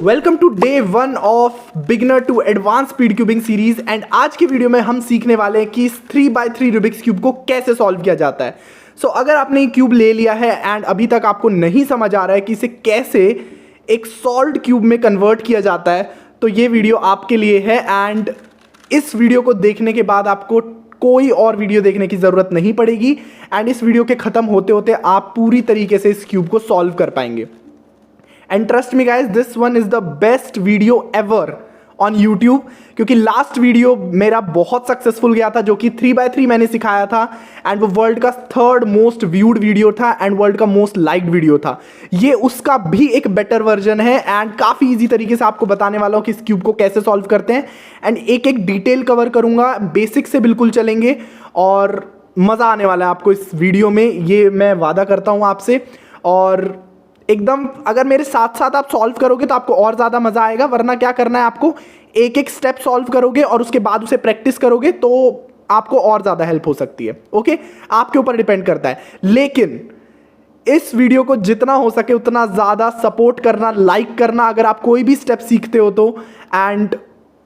Welcome to day 1 of beginner to advance speed cubing series. And आज की video में हम सीखने वाले हैं कि इस 3x3 रूबिक्स क्यूब को कैसे सॉल्व किया जाता है। अगर आपने ये क्यूब ले लिया है एंड अभी तक आपको नहीं समझ आ रहा है कि इसे कैसे एक सॉल्व्ड क्यूब में कन्वर्ट किया जाता है, तो ये वीडियो आपके लिए है। एंड इस वीडियो को देखने के बाद आपको कोई और वीडियो देखने की जरूरत नहीं पड़ेगी एंड इस वीडियो के खत्म होते होते आप पूरी तरीके से इस क्यूब को सॉल्व कर पाएंगे। And trust me guys, this one is the best video ever on YouTube, क्योंकि लास्ट वीडियो मेरा बहुत सक्सेसफुल गया था जो कि 3x3 मैंने सिखाया था एंड वो वर्ल्ड का 3rd मोस्ट व्यूड वीडियो था एंड वर्ल्ड का मोस्ट लाइक्ड वीडियो था। ये उसका भी एक बेटर वर्जन है एंड काफ़ी इजी तरीके से आपको बताने वाला हूँ कि इस क्यूब को कैसे सॉल्व करते हैं एंड एक एक डिटेल कवर करूँगा, बेसिक से बिल्कुल चलेंगे और मज़ा आने वाला है आपको इस वीडियो में, ये मैं वादा करता हूँ आपसे। और एकदम अगर मेरे साथ साथ आप सॉल्व करोगे तो आपको और ज़्यादा मज़ा आएगा, वरना क्या करना है आपको एक एक स्टेप सॉल्व करोगे और उसके बाद उसे प्रैक्टिस करोगे तो आपको और ज़्यादा हेल्प हो सकती है। ओके, आपके ऊपर डिपेंड करता है, लेकिन इस वीडियो को जितना हो सके उतना ज़्यादा सपोर्ट करना, लाइक करना अगर आप कोई भी स्टेप सीखते हो तो, एंड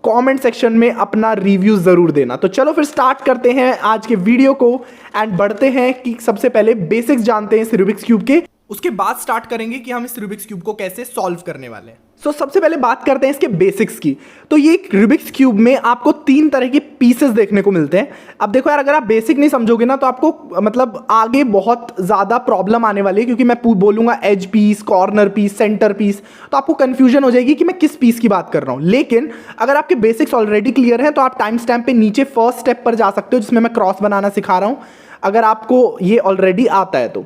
कमेंट सेक्शन में अपना रिव्यू ज़रूर देना। तो चलो फिर स्टार्ट करते हैं आज के वीडियो को एंड बढ़ते हैं कि सबसे पहले बेसिक्स जानते हैं इस रूबिक्स क्यूब के, उसके बाद स्टार्ट करेंगे कि हम इस रूबिक्स क्यूब को कैसे सॉल्व करने वाले हैं। सबसे पहले बात करते हैं इसके बेसिक्स की। तो ये रूबिक्स क्यूब में आपको 3 तरह के पीसेस देखने को मिलते हैं। अब देखो यार, अगर आप बेसिक नहीं समझोगे ना तो आपको मतलब आगे बहुत ज़्यादा प्रॉब्लम आने वाली है, क्योंकि मैं बोलूँगा edge piece, corner piece, centre piece, तो आपको कन्फ्यूजन हो जाएगी कि मैं किस पीस की बात कर रहा हूँ। लेकिन अगर आपके बेसिक्स ऑलरेडी क्लियर हैं तो आप टाइम स्टैम्प पे नीचे फर्स्ट स्टेप पर जा सकते हो जिसमें मैं क्रॉस बनाना सिखा रहा हूँ, अगर आपको ये ऑलरेडी आता है। तो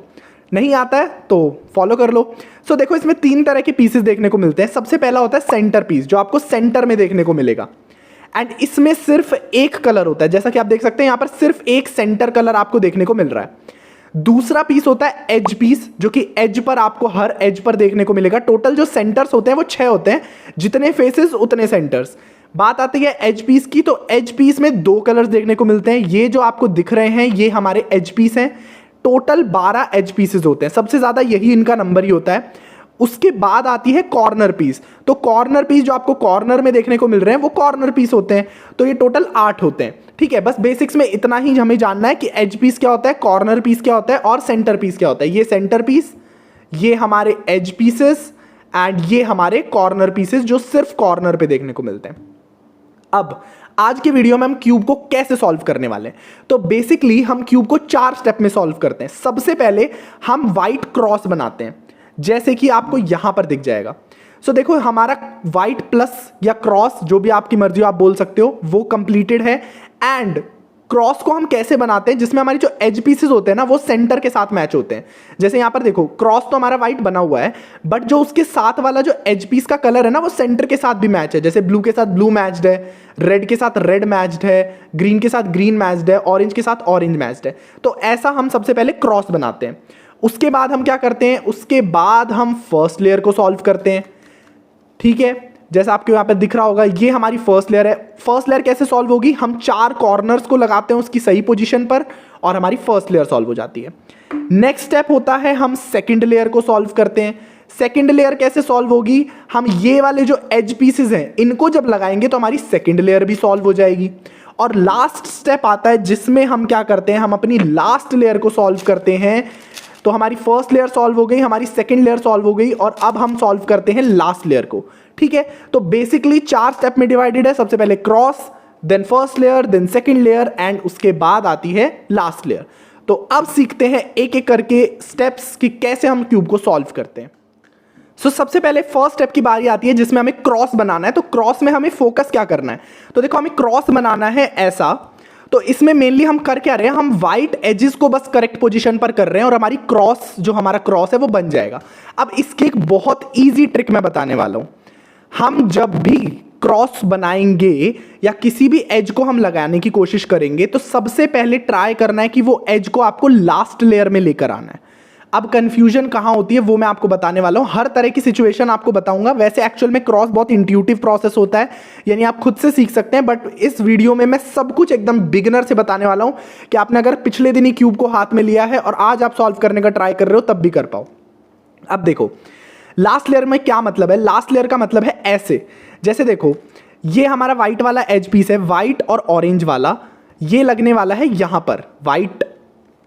नहीं आता है तो फॉलो कर लो। देखो, इसमें 3 तरह के पीसेस देखने को मिलते हैं। सबसे पहला होता है सेंटर पीस, जो आपको सेंटर में देखने को मिलेगा एंड इसमें सिर्फ एक कलर होता है, जैसा कि आप देख सकते हैं यहाँ पर सिर्फ एक सेंटर कलर आपको देखने को मिल रहा है। दूसरा पीस होता है एज पीस, जो कि एज पर आपको हर एज पर देखने को मिलेगा। टोटल जो सेंटर्स होते हैं वो 6 होते हैं, जितने फेसेस उतने सेंटर्स। बात आती है एज पीस की, तो एज पीस में 2 कलर्स देखने को मिलते हैं। ये जो आपको दिख रहे हैं ये हमारे एज पीस हैं। टोटल 12 एज पीसेस होते हैं, सबसे ज्यादा यही इनका नंबर ही होता है। उसके बाद आती है कॉर्नर पीस। तो कॉर्नर पीस जो आपको कॉर्नर में देखने को मिल रहे हैं वो कॉर्नर पीस होते हैं, तो ये टोटल 8 होते हैं। ठीक है, बस बेसिक्स में इतना ही हमें जानना है कि एज पीस क्या होता है, कॉर्नर पीस क्या होता है और सेंटर पीस क्या होता है। ये सेंटर पीस, ये हमारे एज पीसेस एंड ये हमारे कॉर्नर पीसेस जो सिर्फ कॉर्नर पे देखने को मिलते हैं। अब आज के वीडियो में हम क्यूब को कैसे सॉल्व करने वाले हैं, तो बेसिकली हम क्यूब को 4 स्टेप में सॉल्व करते हैं। सबसे पहले हम वाइट क्रॉस बनाते हैं, जैसे कि आपको यहां पर दिख जाएगा। देखो, हमारा वाइट प्लस या क्रॉस, जो भी आपकी मर्जी हो आप बोल सकते हो, वो कंप्लीटेड है। एंड क्रॉस को हम कैसे बनाते हैं, जिसमें हमारी जो एज पीसेस होते हैं ना वो सेंटर के साथ मैच होते हैं। जैसे यहां पर देखो, क्रॉस तो हमारा वाइट बना हुआ है, बट जो उसके साथ वाला जो एज पीस का कलर है ना वो सेंटर के साथ भी मैच है। जैसे ब्लू के साथ ब्लू मैच्ड है, रेड के साथ रेड मैच्ड है, ग्रीन के साथ ग्रीन मैच्ड है, ऑरेंज के साथ ऑरेंज मैच्ड है। तो ऐसा हम सबसे पहले क्रॉस बनाते हैं। उसके बाद हम क्या करते हैं, उसके बाद हम फर्स्ट लेयर को सॉल्व करते हैं। ठीक है, जैसा आपको यहाँ पे दिख रहा होगा ये हमारी फर्स्ट लेयर है। फर्स्ट लेयर कैसे सॉल्व होगी, हम 4 कॉर्नर्स को लगाते हैं उसकी सही पोजीशन पर और हमारी फर्स्ट लेयर सॉल्व हो जाती है। नेक्स्ट स्टेप होता है हम सेकंड लेयर को सॉल्व करते हैं। सेकंड लेयर कैसे सॉल्व होगी, हम ये वाले जो एज पीसेस हैं इनको जब लगाएंगे तो हमारी सेकंड लेयर भी सॉल्व हो जाएगी। और लास्ट स्टेप आता है जिसमें हम क्या करते हैं, हम अपनी लास्ट लेयर को सॉल्व करते हैं। तो हमारी फर्स्ट लेयर सॉल्व हो गई, हमारी सेकंड लेयर सॉल्व हो गई और अब हम सॉल्व करते हैं लास्ट लेयर को। ठीक है, तो बेसिकली 4 स्टेप में डिवाइडेड है। सबसे पहले cross, then first layer, then second layer and उसके बाद आती है लास्ट लेयर। तो अब सीखते हैं एक एक करके स्टेप्स कि कैसे हम क्यूब को सॉल्व करते हैं। सबसे पहले फर्स्ट स्टेप की बारी आती है जिसमें हमें क्रॉस बनाना है। तो क्रॉस में हमें फोकस क्या करना है, तो देखो हमें क्रॉस बनाना है ऐसा। तो इसमें मेनली हम कर क्या रहे हैं, हम व्हाइट एजेस को बस करेक्ट पोजीशन पर कर रहे हैं और हमारी क्रॉस, जो हमारा क्रॉस है वो बन जाएगा। अब इसकी एक बहुत इजी ट्रिक मैं बताने वाला हूं। हम जब भी क्रॉस बनाएंगे या किसी भी एज को हम लगाने की कोशिश करेंगे तो सबसे पहले ट्राई करना है कि वो एज को आपको लास्ट लेयर में लेकर आना है। अब कंफ्यूजन कहां होती है वो मैं आपको बताने वाला हूं, हर तरह की सिचुएशन आपको बताऊंगा। वैसे एक्चुअल में क्रॉस बहुत इंट्यूटिव प्रोसेस होता है, यानी आप खुद से सीख सकते हैं, बट इस वीडियो में मैं सब कुछ एकदम बिगिनर से बताने वाला हूं कि आपने अगर पिछले दिन ही क्यूब को हाथ में लिया है और आज आप सॉल्व करने का ट्राई कर रहे हो तब भी कर पाओ। अब देखो, लास्ट लेयर में क्या मतलब है? लास्ट लेयर का मतलब है ऐसे, जैसे देखो ये हमारा व्हाइट वाला एज पीस है, व्हाइट और ऑरेंज वाला, ये लगने वाला है यहां पर, व्हाइट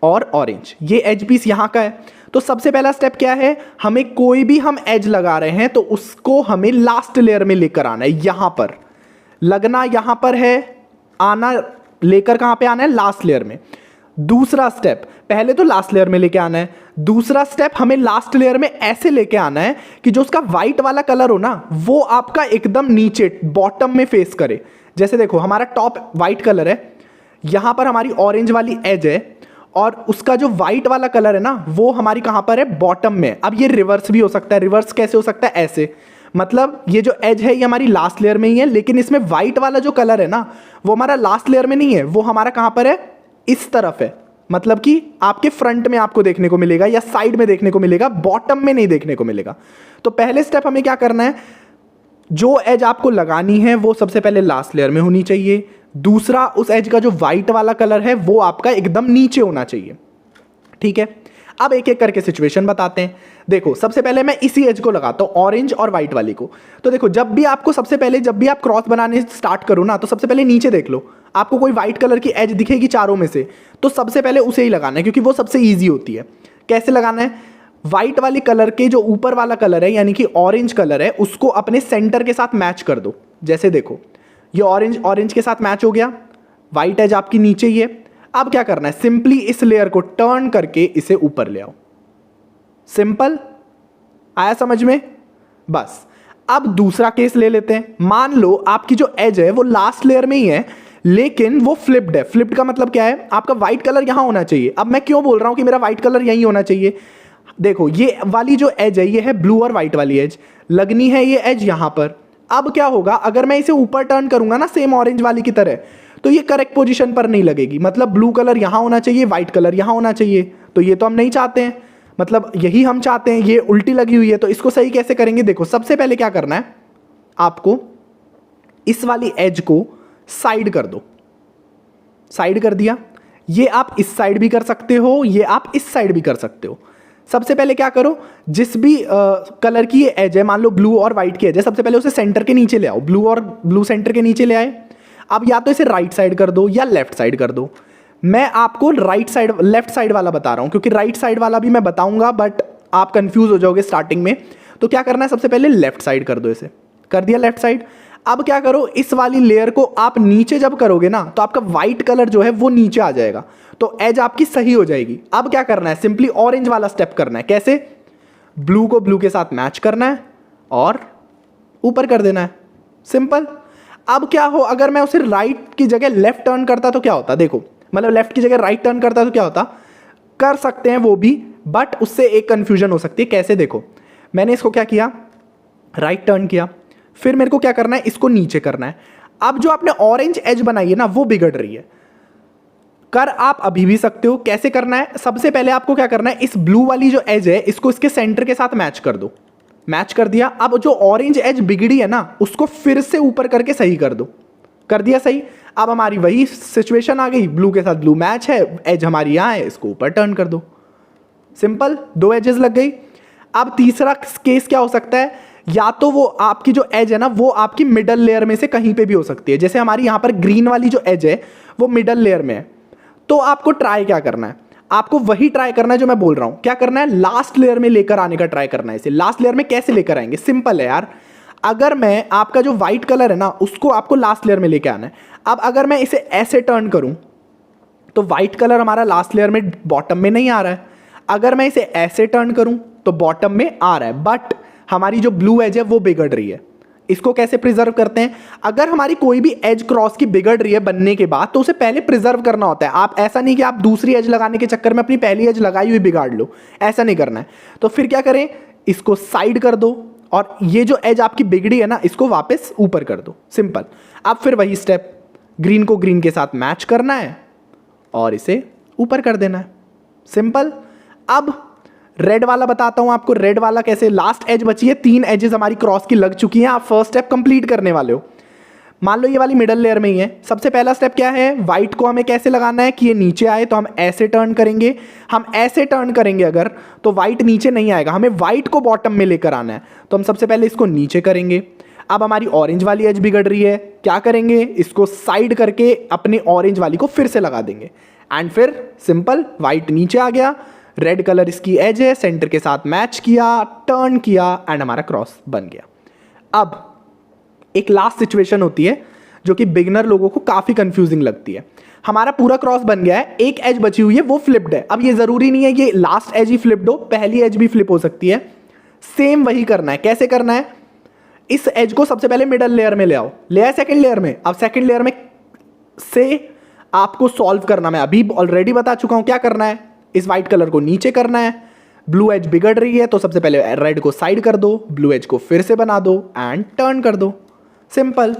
और ऑरेंज, ये एज पीस यहां का है। तो सबसे पहला स्टेप क्या है, हमें कोई भी हम एज लगा रहे हैं तो उसको हमें लास्ट लेयर में लेकर आना है। यहां पर लगना यहां पर है, आना लेकर कहां पे आना है? लास्ट लेयर में। दूसरा स्टेप, पहले तो लास्ट लेयर में लेके आना है, दूसरा स्टेप हमें लास्ट लेयर में ऐसे लेके आना है कि जो उसका व्हाइट वाला कलर हो ना वो आपका एकदम नीचे बॉटम में फेस करे। जैसे देखो हमारा टॉप व्हाइट कलर है, यहां पर हमारी ऑरेंज वाली एज है और उसका जो व्हाइट वाला कलर है ना वो हमारी कहां पर है? बॉटम में। अब ये रिवर्स भी हो सकता है। रिवर्स कैसे हो सकता है? ऐसे, मतलब ये जो एज है ये हमारी लास्ट लेयर में ही है, लेकिन इसमें व्हाइट वाला जो कलर है ना वो हमारा लास्ट लेयर में नहीं है, वो हमारा कहां पर है? इस तरफ है। मतलब कि आपके फ्रंट में आपको देखने को मिलेगा या साइड में देखने को मिलेगा, बॉटम में नहीं देखने को मिलेगा। तो पहले स्टेप हमें क्या करना है, जो एज आपको लगानी है वो सबसे पहले लास्ट लेयर में होनी चाहिए। दूसरा, उस एज का जो व्हाइट वाला कलर है वो आपका एकदम नीचे होना चाहिए। ठीक है, अब एक एक करके सिचुएशन बताते हैं। देखो सबसे पहले मैं इसी एज को लगाता हूं, ऑरेंज और व्हाइट वाली को। तो देखो जब भी आपको सबसे पहले जब भी आप क्रॉस बनाने स्टार्ट करो ना तो सबसे पहले नीचे देख लो, आपको कोई व्हाइट कलर की एज दिखेगी चारों में से, तो सबसे पहले उसे ही लगाना है क्योंकि वो सबसे ईजी होती है। कैसे लगाना है? व्हाइट वाली कलर के जो ऊपर वाला कलर है यानी कि ऑरेंज कलर है उसको अपने सेंटर के साथ मैच कर दो। जैसे देखो ये ऑरेंज ऑरेंज के साथ मैच हो गया, व्हाइट एज आपकी नीचे ही है। अब क्या करना है, सिंपली इस लेयर को टर्न करके इसे ऊपर ले आओ। सिंपल, आया समझ में? बस अब दूसरा केस ले लेते हैं। मान लो आपकी जो एज है वो लास्ट लेयर में ही है लेकिन वो फ्लिप्ड है। फ्लिप्ड का मतलब क्या है? आपका व्हाइट कलर यहां होना चाहिए। अब मैं क्यों बोल रहा हूं कि मेरा व्हाइट कलर यहीं होना चाहिए? देखो ये वाली जो एज है ये है ब्लू और व्हाइट वाली एज, लगनी है ये एज यहां पर। अब क्या होगा, अगर मैं इसे ऊपर टर्न करूंगा ना सेम ऑरेंज वाली की तरह, तो ये करेक्ट पोजीशन पर नहीं लगेगी। मतलब ब्लू कलर यहां होना चाहिए, व्हाइट कलर यहां होना चाहिए, तो ये तो हम नहीं चाहते हैं। मतलब यही हम चाहते हैं, ये उल्टी लगी हुई है, तो इसको सही कैसे करेंगे? देखो सबसे पहले क्या करना है, आपको इस वाली एज को साइड कर दो। साइड कर दिया, ये आप इस साइड भी कर सकते हो, ये आप इस साइड भी कर सकते हो। सबसे पहले क्या करो, जिस भी कलर की ये एज है, मान लो ब्लू और व्हाइट की एज है, सबसे पहले उसे सेंटर के नीचे ले आओ। ब्लू और ब्लू सेंटर के नीचे ले आए। अब या तो इसे राइट साइड कर दो या लेफ्ट साइड कर दो। मैं आपको राइट साइड लेफ्ट साइड वाला बता रहा हूं क्योंकि राइट साइड वाला भी मैं बताऊंगा बट आप कंफ्यूज हो जाओगे स्टार्टिंग में। तो क्या करना है, सबसे पहले लेफ्ट साइड कर दो, इसे कर दिया लेफ्ट साइड। अब क्या करो, इस वाली लेयर को आप नीचे जब करोगे ना तो आपका व्हाइट कलर जो है वो नीचे आ जाएगा, तो एज आपकी सही हो जाएगी। अब क्या करना है, सिंपली ऑरेंज वाला स्टेप करना है। कैसे? ब्लू को ब्लू के साथ मैच करना है और ऊपर कर देना है। सिंपल। अब क्या हो, अगर मैं उसे राइट की जगह लेफ्ट टर्न करता तो क्या होता? देखो मतलब लेफ्ट की जगह राइट टर्न करता तो क्या होता? कर सकते हैं वो भी, बट उससे एक कंफ्यूजन हो सकती है। कैसे? देखो मैंने इसको क्या किया, राइट टर्न किया, फिर मेरे को क्या करना है, इसको नीचे करना है। अब जो आपने ऑरेंज एज बनाई है ना वो बिगड़ रही है। कर आप अभी भी सकते हो। कैसे करना है, सबसे पहले आपको क्या करना है, इस ब्लू वाली जो एज है इसको इसके सेंटर के साथ मैच कर दो। मैच कर दिया। अब जो ऑरेंज एज बिगड़ी है ना उसको फिर से ऊपर करके सही कर दो। कर दिया सही। अब हमारी वही सिचुएशन आ गई, ब्लू के साथ ब्लू मैच है, एज हमारी यहां है, इसको ऊपर टर्न कर दो। सिंपल, दो एजेस लग गई। अब तीसरा केस क्या हो सकता है, या तो वो आपकी जो एज है ना वो आपकी मिडल लेयर में से कहीं पे भी हो सकती है। जैसे हमारी यहां पर ग्रीन वाली जो एज है वो मिडल लेयर में है, तो आपको ट्राई क्या करना है, आपको वही ट्राई करना है जो मैं बोल रहा हूं। क्या करना है, लास्ट लेयर में लेकर आने का ट्राई करना है इसे। लास्ट लेयर में कैसे लेकर आएंगे, सिंपल है यार। अगर मैं आपका जो व्हाइट कलर है ना उसको आपको लास्ट लेयर में लेकर आना है। अब अगर मैं इसे ऐसे टर्न करूं तो व्हाइट कलर हमारा लास्ट लेयर में बॉटम में नहीं आ रहा है। अगर मैं इसे ऐसे टर्न करूं तो बॉटम में आ रहा है, बट हमारी जो ब्लू एज है वो बिगड़ रही है। इसको कैसे प्रिजर्व करते हैं, अगर हमारी कोई भी एज क्रॉस की बिगड़ रही है बनने के बाद तो उसे पहले प्रिजर्व करना होता है। आप ऐसा नहीं कि आप दूसरी एज लगाने के चक्कर में अपनी पहली एज लगाई हुई बिगाड़ लो, ऐसा नहीं करना है। तो फिर क्या करें, इसको साइड कर दो और ये जो एज आपकी बिगड़ी है ना इसको वापस ऊपर कर दो। सिंपल। अब फिर वही स्टेप, ग्रीन को ग्रीन के साथ मैच करना है और इसे ऊपर कर देना है। सिंपल। अब रेड वाला बताता हूं आपको, रेड वाला कैसे। लास्ट एज बची है, 3 एजेस हमारी क्रॉस की लग चुकी हैं, आप फर्स्ट स्टेप कंप्लीट करने वाले हो। मान लो ये वाली मिडल लेयर में ही है। सबसे पहला स्टेप क्या है, व्हाइट को हमें कैसे लगाना है कि ये नीचे आए, तो हम ऐसे टर्न करेंगे। हम ऐसे टर्न करेंगे अगर, तो व्हाइट नीचे नहीं आएगा, हमें व्हाइट को बॉटम में लेकर आना है। तो हम सबसे पहले इसको नीचे करेंगे। अब हमारी ऑरेंज वाली एज बिगड़ रही है, क्या करेंगे, इसको साइड करके अपनी ऑरेंज वाली को फिर से लगा देंगे। एंड फिर सिंपल, व्हाइट नीचे आ गया, रेड कलर इसकी एज है, सेंटर के साथ मैच किया, टर्न किया एंड हमारा क्रॉस बन गया। अब एक लास्ट सिचुएशन होती है जो कि बिगिनर लोगों को काफी कंफ्यूजिंग लगती है। हमारा पूरा क्रॉस बन गया है, एक एज बची हुई है वो फ्लिप्ड है। अब ये जरूरी नहीं है ये लास्ट एज ही फ्लिप्ड हो, पहली एज भी फ्लिप हो सकती है। सेम वही करना है। कैसे करना है, इस एज को सबसे पहले मिडल लेयर में ले आओ, ले आए सेकंड लेयर में। अब सेकंड लेयर में से आपको सॉल्व करना, मैं अभी ऑलरेडी बता चुका हूं क्या करना है। इस व्हाइट कलर को नीचे करना है, ब्लू एज बिगड़ रही है तो सबसे पहले रेड को साइड कर दो, ब्लू एज को फिर से बना दो एंड टर्न कर दो। सिंपल,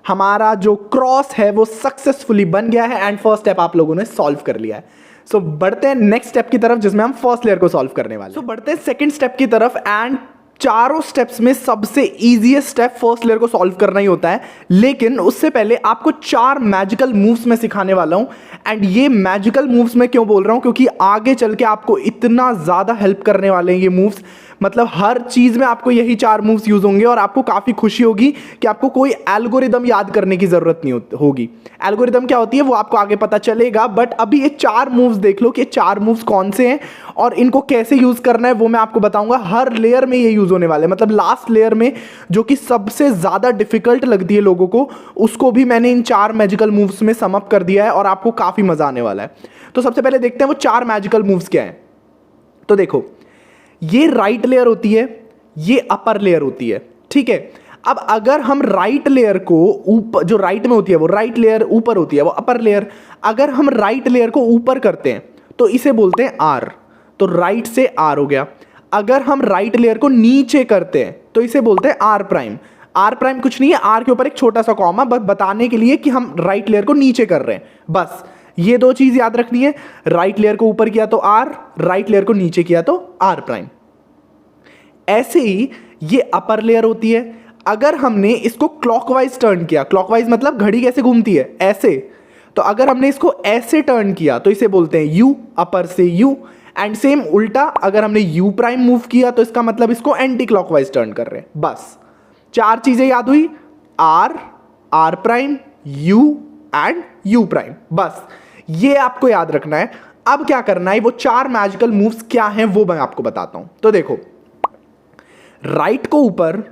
हमारा जो क्रॉस है वो सक्सेसफुली बन गया है एंड फर्स्ट स्टेप आप लोगों ने सॉल्व कर लिया है। सो बढ़ते हैं नेक्स्ट स्टेप की तरफ जिसमें हम फर्स्ट लेयर को सॉल्व करने वाले हैं। सो बढ़ते हैं सेकंड स्टेप की तरफ एंड चारों स्टेप्स में सबसे इजीएस्ट स्टेप फर्स्ट लेयर को सॉल्व करना ही होता है। लेकिन उससे पहले आपको 4 मैजिकल मूव्स में सिखाने वाला हूं। एंड ये मैजिकल मूव्स मैं क्यों बोल रहा हूं, क्योंकि आगे चल के आपको इतना ज्यादा हेल्प करने वाले हैं ये मूव्स। मतलब हर चीज में आपको यही 4 मूव्स यूज होंगे और आपको काफी खुशी होगी कि आपको कोई एल्गोरिदम याद करने की जरूरत नहीं होगी। एल्गोरिदम क्या होती है वो आपको आगे पता चलेगा, बट अभी ये 4 मूव्स देख लो कि 4 मूव्स कौन से हैं और इनको कैसे यूज करना है वो मैं आपको बताऊंगा। हर लेयर में ये यूज होने वाले हैं, मतलब लास्ट लेयर में जो कि सबसे ज्यादा डिफिकल्ट लगती है लोगों को, उसको भी मैंने इन 4 मैजिकल मूव्स में सम अप कर दिया है और आपको काफी मजा आने वाला है। तो सबसे पहले देखते हैं वो 4 मैजिकल मूव्स क्या है। तो देखो, ये राइट लेयर होती है, ये अपर लेयर होती है, ठीक है। अब अगर हम राइट लेयर को ऊपर, जो राइट में होती है वो राइट लेयर ऊपर होती है वो अपर लेयर, अगर हम राइट लेयर को ऊपर करते हैं तो इसे बोलते हैं आर, तो राइट से आर हो गया। अगर हम राइट लेयर को नीचे करते हैं तो इसे बोलते हैं आर प्राइम। आर प्राइम कुछ नहीं है, आर के ऊपर एक छोटा सा कॉमा, बस बताने के लिए कि हम राइट लेयर को नीचे कर रहे हैं। बस ये 2 चीज याद रखनी है, राइट लेयर को ऊपर किया तो आर, राइट लेयर को नीचे किया तो आर प्राइम। ऐसे ही ये अपर लेयर होती है। अगर हमने इसको क्लॉकवाइज टर्न किया, क्लॉकवाइज मतलब घड़ी कैसे घूमती है ऐसे, तो अगर हमने इसको ऐसे टर्न किया तो इसे बोलते हैं यू, अपर से यू। एंड सेम उल्टा, अगर हमने यू प्राइम मूव किया तो इसका मतलब इसको एंटी क्लॉकवाइज टर्न कर रहे हैं। बस 4 चीजें याद हुई, R, R prime, U and U prime. बस ये आपको याद रखना है। अब क्या करना है, वो 4 मैजिकल मूव्स क्या हैं वो मैं आपको बताता हूं। तो देखो, राइट को ऊपर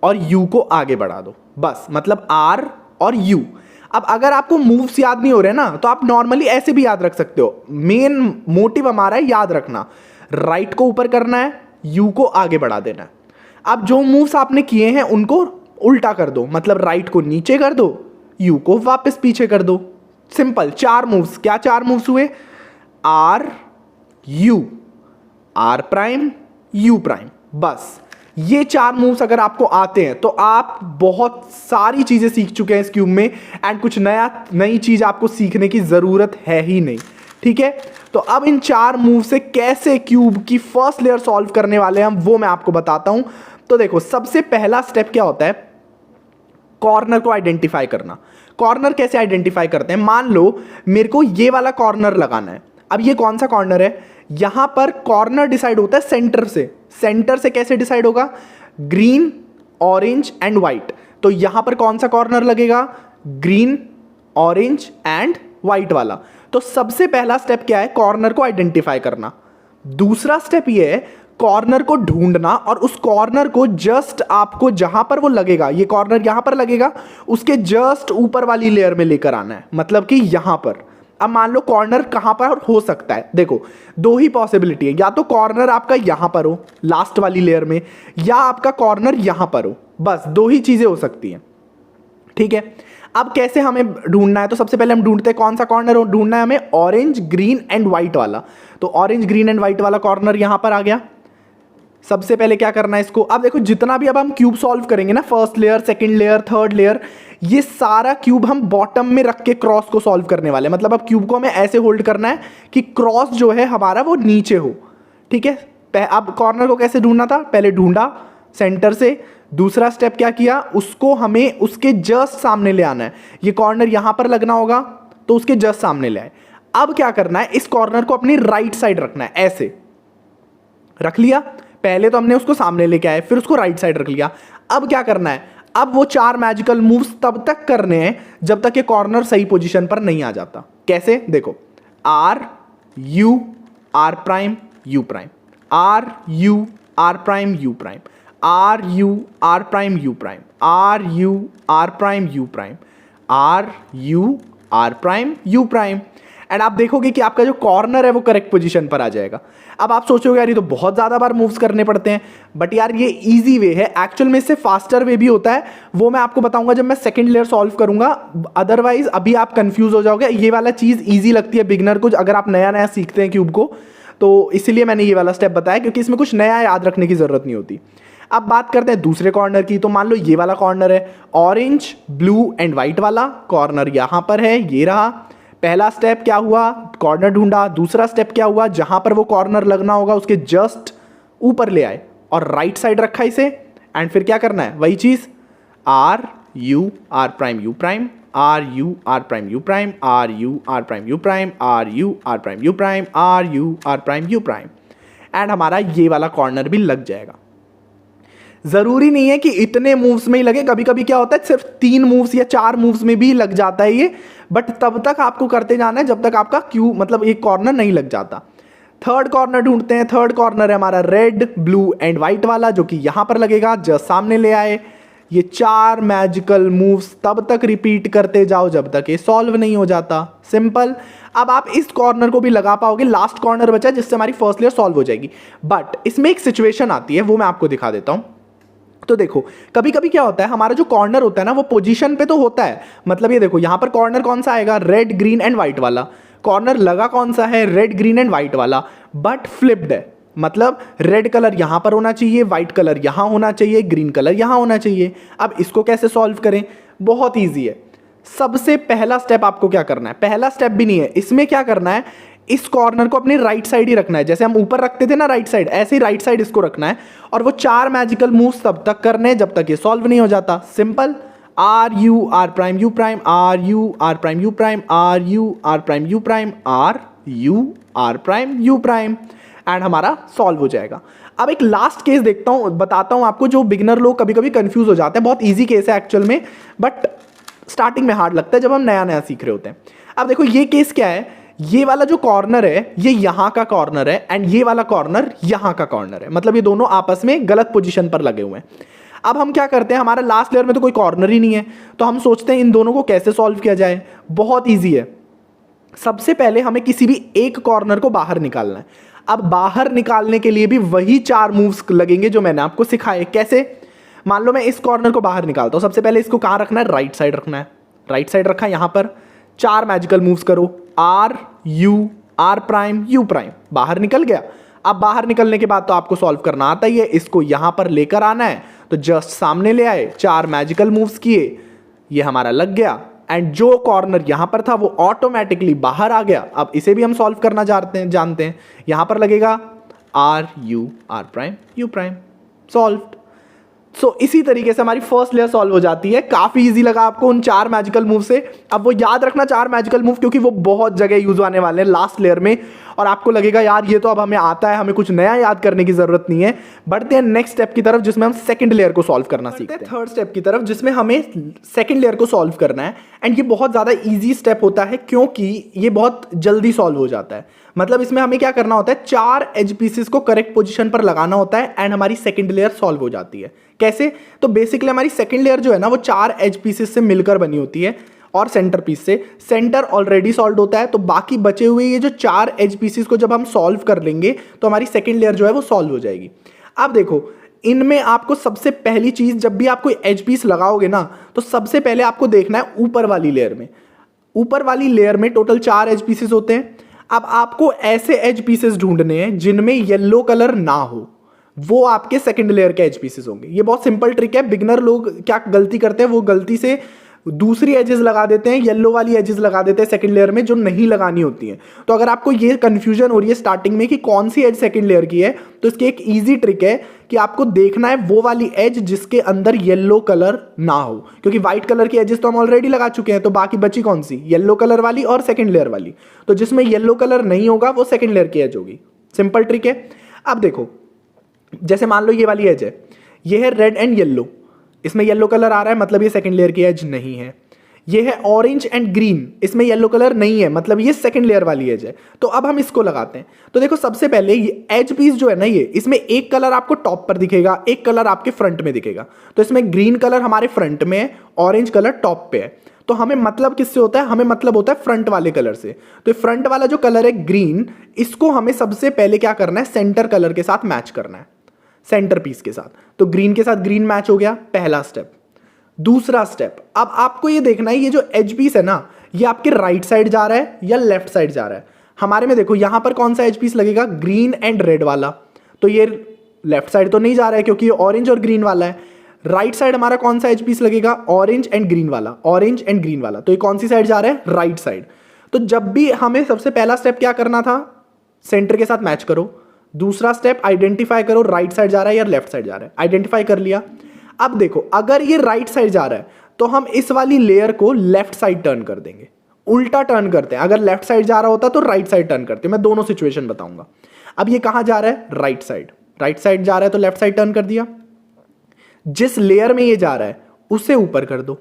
और यू को आगे बढ़ा दो, बस मतलब आर और यू। अब अगर आपको मूव्स याद नहीं हो रहे ना तो आप नॉर्मली ऐसे भी याद रख सकते हो। मेन मोटिव हमारा है याद रखना, राइट को ऊपर करना है, यू को आगे बढ़ा देना है। अब जो मूव्स आपने किए हैं उनको उल्टा कर दो, मतलब राइट को नीचे कर दो, यू को वापस पीछे कर दो। Simple 4 moves. क्या 4 मूव्स हुए, R U, R prime, U prime. बस ये 4 मूव्स अगर आपको आते हैं तो आप बहुत सारी चीजें सीख चुके हैं इस क्यूब में एंड कुछ नई चीज आपको सीखने की जरूरत है ही नहीं, ठीक है। तो अब इन 4 मूव से कैसे क्यूब की फर्स्ट लेयर सॉल्व करने वाले हैं हम वो मैं आपको बताता हूं। तो देखो, सबसे पहला स्टेप क्या होता है, कॉर्नर को आइडेंटिफाई करना। कॉर्नर कैसे आइडेंटिफाई करते हैं, मान लो मेरे को ये वाला कॉर्नर लगाना है। अब ये कौन सा कॉर्नर है, यहां पर कॉर्नर डिसाइड होता है सेंटर से। सेंटर से कैसे डिसाइड होगा, ग्रीन, ऑरेंज एंड व्हाइट। तो यहां पर कौन सा कॉर्नर लगेगा, ग्रीन, ऑरेंज एंड व्हाइट वाला। तो सबसे पहला स्टेप क्या है, कॉर्नर को आइडेंटिफाई करना। दूसरा स्टेप ये है कॉर्नर को ढूंढना और उस कॉर्नर को जस्ट आपको जहां पर वो लगेगा, ये कॉर्नर यहां पर लगेगा, उसके जस्ट ऊपर वाली लेयर में लेकर आना है, मतलब कि यहां पर। अब मान लो कॉर्नर कहां पर हो सकता है, देखो 2 ही पॉसिबिलिटी है, या तो कॉर्नर आपका यहां पर हो लास्ट वाली लेयर में, या आपका कॉर्नर यहां पर हो। बस 2 ही चीजें हो सकती हैं, ठीक है। अब कैसे हमें ढूंढना है, तो सबसे पहले हम ढूंढते हैं कौन सा कॉर्नर ढूंढना है हमें, ऑरेंज, ग्रीन एंड व्हाइट वाला। तो ऑरेंज, ग्रीन एंड व्हाइट वाला कॉर्नर यहां पर आ गया। सबसे पहले क्या करना है इसको, अब देखो जितना भी अब हम क्यूब सॉल्व करेंगे ना, first layer, second layer, third layer, ये सारा क्यूब हम बॉटम में रख के क्रॉस को सॉल्व करने वाले। मतलब अब क्यूब को हमें ऐसे होल्ड करना है कि क्रॉस जो है हमारा वो नीचे हो, ठीक है। अब कॉर्नर को कैसे ढूंढना था, पहले ढूंढा सेंटर से, दूसरा स्टेप क्या किया, उसको हमें उसके जस्ट सामने ले आना है। ये कॉर्नर यहां पर लगना होगा तो उसके जस्ट सामने ले आए। अब क्या करना है, इस कॉर्नर को अपनी राइट साइड रखना है, ऐसे रख लिया। पहले तो हमने उसको सामने लेके आए, फिर उसको राइट साइड रख लिया। अब क्या करना है, अब वो 4 मैजिकल मूव्स तब तक करने हैं जब तक ये कॉर्नर सही पोजीशन पर नहीं आ जाता। कैसे, देखो, R U R prime U prime, R U R prime U prime, R U R prime U prime, R U R prime U prime, R U R prime U prime. And आप देखोगे कि आपका जो corner है वो correct position पर आ जाएगा। अब आप सोचोगे यार ये तो बहुत ज़्यादा बार मूव्स करने पड़ते हैं, बट यार ये इजी वे है। एक्चुअल में इससे फास्टर वे भी होता है, वो मैं आपको बताऊंगा जब मैं सेकंड लेयर सॉल्व करूंगा। अदरवाइज अभी आप कंफ्यूज हो जाओगे। ये वाला चीज़ ईजी लगती है बिगनर को, अगर आप नया नया सीखते हैं क्यूब को, तो इसीलिए मैंने ये वाला स्टेप बताया, क्योंकि इसमें कुछ नया याद रखने की ज़रूरत नहीं होती। अब बात करते हैं दूसरे कॉर्नर की। तो मान लो ये वाला कॉर्नर है, ऑरेंज ब्लू एंड वाइट वाला कॉर्नर यहाँ पर है, ये रहा। पहला स्टेप क्या हुआ, कॉर्नर ढूंढा। दूसरा स्टेप क्या हुआ, जहां पर वो कॉर्नर लगना होगा उसके जस्ट ऊपर ले आए और राइट साइड रखा इसे। एंड फिर क्या करना है, वही चीज, R U R prime U prime, R U R prime U prime, R U R prime U prime, R U R prime U prime, R U R prime U prime. And हमारा ये वाला corner भी लग जाएगा। जरूरी नहीं है कि इतने मूव्स में ही लगे, कभी कभी क्या होता है सिर्फ 3 मूव्स या 4 मूव्स में भी लग जाता है ये, बट तब तक आपको करते जाना है जब तक आपका क्यू मतलब एक कॉर्नर नहीं लग जाता। थर्ड कॉर्नर ढूंढते हैं। थर्ड कॉर्नर है हमारा रेड ब्लू एंड व्हाइट वाला, जो कि यहां पर लगेगा, जस्ट सामने ले आए। ये 4 मैजिकल मूव्स तब तक रिपीट करते जाओ जब तक ये सॉल्व नहीं हो जाता। सिंपल। अब आप इस कॉर्नर को भी लगा पाओगे, लास्ट कॉर्नर बचा जिससे हमारी फर्स्ट लेयर सॉल्व हो जाएगी। बट इसमें एक सिचुएशन आती है, वो मैं आपको दिखा देता हूं। तो देखो, कभी कभी क्या होता है, हमारा जो कॉर्नर होता है ना वो पोजीशन पे तो होता है। मतलब ये देखो, यहां पर कॉर्नर कौन सा आएगा, रेड ग्रीन एंड व्हाइट वाला। कॉर्नर लगा कौन सा है, रेड ग्रीन एंड व्हाइट वाला, बट फ्लिप्ड है। मतलब रेड कलर यहां पर होना चाहिए, व्हाइट कलर यहां होना चाहिए, ग्रीन कलर यहां होना चाहिए। अब इसको कैसे सॉल्व करें, बहुत ईजी है। सबसे पहला स्टेप आपको क्या करना है, पहला स्टेप भी नहीं है इसमें, क्या करना है, इस कॉर्नर को अपनी राइट साइड ही रखना है। जैसे हम ऊपर रखते थे ना राइट साइड, ऐसे ही राइट साइड इसको रखना है। और वो 4 मैजिकल मूव्स तब तक करने जब तक ये सॉल्व नहीं हो जाता। Simple. R U R prime U prime, R U R prime U prime, R U R prime U prime, R U R prime U prime. And हमारा सॉल्व हो जाएगा। अब एक लास्ट केस देखता हूं, बताता हूं आपको, जो बिगिनर लोग कभी कभी कंफ्यूज हो जाते हैं। बहुत ईजी केस है एक्चुअल में, बट स्टार्टिंग में हार्ड लगता है जब हम नया नया सीख रहे होते हैं। अब देखो ये केस क्या है, ये वाला जो कॉर्नर है ये यहां का कॉर्नर है एंड ये वाला कॉर्नर यहां का कॉर्नर है। मतलब ये दोनों आपस में गलत पोजीशन पर लगे हुए हैं। अब हम क्या करते हैं, हमारा लास्ट लेयर में तो कोई कॉर्नर ही नहीं है, तो हम सोचते हैं इन दोनों को कैसे सॉल्व किया जाए। बहुत ईजी है। सबसे पहले हमें किसी भी एक कॉर्नर को बाहर निकालना है। अब बाहर निकालने के लिए भी वही 4 मूव्स लगेंगे जो मैंने आपको सिखाए। कैसे, मान लो मैं इस कॉर्नर को बाहर निकालता हूं। सबसे पहले इसको कहां रखना है, राइट साइड रखना है। राइट साइड रखा, यहां पर 4 मैजिकल मूव्स करो, R U R prime U prime, बाहर निकल गया। अब बाहर निकलने के बाद तो आपको सॉल्व करना आता ही है। इसको यहां पर लेकर आना है, तो जस्ट सामने ले आए, 4 मैजिकल मूव्स किए, ये हमारा लग गया। एंड जो कॉर्नर यहां पर था वो ऑटोमेटिकली बाहर आ गया। अब इसे भी हम सॉल्व करना जानते हैं। यहां पर लगेगा R U R prime U prime, solved. So इसी तरीके से हमारी फर्स्ट लेयर सॉल्व हो जाती है। काफी इजी लगा आपको उन 4 मैजिकल मूव से। अब वो याद रखना 4 मैजिकल मूव, क्योंकि वो बहुत जगह यूज आने वाले हैं लास्ट लेयर में। और आपको लगेगा यार ये तो अब हमें आता है, हमें कुछ नया याद करने की जरूरत नहीं है। बढ़ते हैं नेक्स्ट स्टेप की तरफ, जिसमें हम सेकंड लेयर को सॉल्व करना सीखते हैं। थर्ड स्टेप की तरफ, जिसमें हमें सेकंड लेयर को सॉल्व करना है। एंड ये बहुत ज्यादा इजी स्टेप होता है, क्योंकि ये बहुत जल्दी सॉल्व हो जाता है। मतलब इसमें हमें क्या करना होता है, 4 एज पीसेस को करेक्ट पोजीशन पर लगाना होता है एंड हमारी सेकंड लेयर सॉल्व हो जाती है। कैसे, तो बेसिकली हमारी सेकंड लेयर जो है ना वो 4 एज पीसेस से मिलकर बनी होती है और सेंटर पीस से। सेंटर ऑलरेडी सॉल्व होता है, तो बाकी बचे हुए ये जो 4 एज पीसेस को जब हम सॉल्व कर लेंगे तो हमारी सेकंड लेयर जो है वो सॉल्व हो जाएगी। अब देखो, इनमें आपको सबसे पहली चीज, जब भी आप कोई एज पीस लगाओगे ना, तो सबसे पहले आपको देखना है ऊपर वाली लेयर में। ऊपर वाली लेयर में टोटल 4 एज पीसेस होते हैं। अब आपको ऐसे एज पीसेस ढूंढने हैं जिनमें येलो कलर ना हो, वो आपके सेकंड लेयर के एज पीसेस होंगे। ये बहुत सिंपल ट्रिक है। बिगिनर लोग क्या गलती करते हैं, वो गलती से दूसरी एजेस लगा देते हैं, येलो वाली एजेस लगा देते हैं सेकंड लेयर में जो नहीं लगानी होती हैं। तो अगर आपको ये कंफ्यूजन हो रही है स्टार्टिंग में कि कौन सी एज सेकंड लेयर की है, तो इसकी एक ईजी ट्रिक है कि आपको देखना है वो वाली एज जिसके अंदर येलो कलर ना हो, क्योंकि व्हाइट कलर की एजेस तो हम ऑलरेडी लगा चुके हैं, तो बाकी बची कौन सी, येलो कलर वाली और सेकंड लेयर वाली। तो जिसमें येलो कलर नहीं होगा वो सेकंड लेयर की एज होगी। सिंपल ट्रिक है। अब देखो, जैसे मान लो ये वाली एज है, ये है रेड एंड येलो, इसमें येलो कलर आ रहा है मतलब ये सेकंड लेयर की एज नहीं है। ये है ऑरेंज एंड ग्रीन, इसमें येलो कलर नहीं है मतलब ये सेकंड लेयर वाली एज है। तो अब हम इसको लगाते हैं। तो देखो सबसे पहले ये एज पीस जो है ना, ये इसमें एक कलर आपको टॉप पर दिखेगा, एक कलर आपके फ्रंट में दिखेगा। तो इसमें ग्रीन कलर हमारे फ्रंट में है, ऑरेंज कलर टॉप पे है। तो हमें मतलब किससे होता है, हमें मतलब होता है फ्रंट वाले कलर से। तो फ्रंट वाला जो कलर है ग्रीन, इसको हमें सबसे पहले क्या करना है, सेंटर कलर के साथ मैच करना है, सेंटर पीस के साथ। तो ग्रीन के साथ ग्रीन मैच हो गया, पहला स्टेप। दूसरा स्टेप, अब आपको ये देखना है ये जो एज पीस है ना, ये आपके राइट साइड जा रहा है या लेफ्ट साइड जा रहा है। हमारे में देखो यहां पर कौन सा एज पीस लगेगा, ग्रीन एंड रेड वाला। तो ये लेफ्ट साइड तो नहीं जा रहा है क्योंकि ये ऑरेंज और ग्रीन वाला है। राइट साइड हमारा कौन सा एज पीस लगेगा, ऑरेंज एंड ग्रीन वाला, ऑरेंज एंड ग्रीन वाला। तो ये कौन सी साइड जा रहा है, राइट साइड। तो जब भी हमें सबसे पहला स्टेप क्या करना था, सेंटर के साथ मैच करो। दूसरा स्टेप, आइडेंटिफाई करो राइट साइड जा रहा है या लेफ्ट साइड जा रहा है। आइडेंटिफाई कर लिया। अब देखो अगर ये राइट साइड जा रहा है तो हम इस वाली लेयर को लेफ्ट साइड टर्न कर देंगे, उल्टा टर्न करते हैं। अगर लेफ्ट साइड जा रहा होता तो राइट साइड टर्न करते हैं। मैं दोनों सिचुएशन बताऊंगा। अब ये कहां जा रहा है, राइट साइड। राइट साइड जा रहा है तो लेफ्ट साइड टर्न कर दिया। जिस लेयर में ये जा रहा है उसे ऊपर कर दो,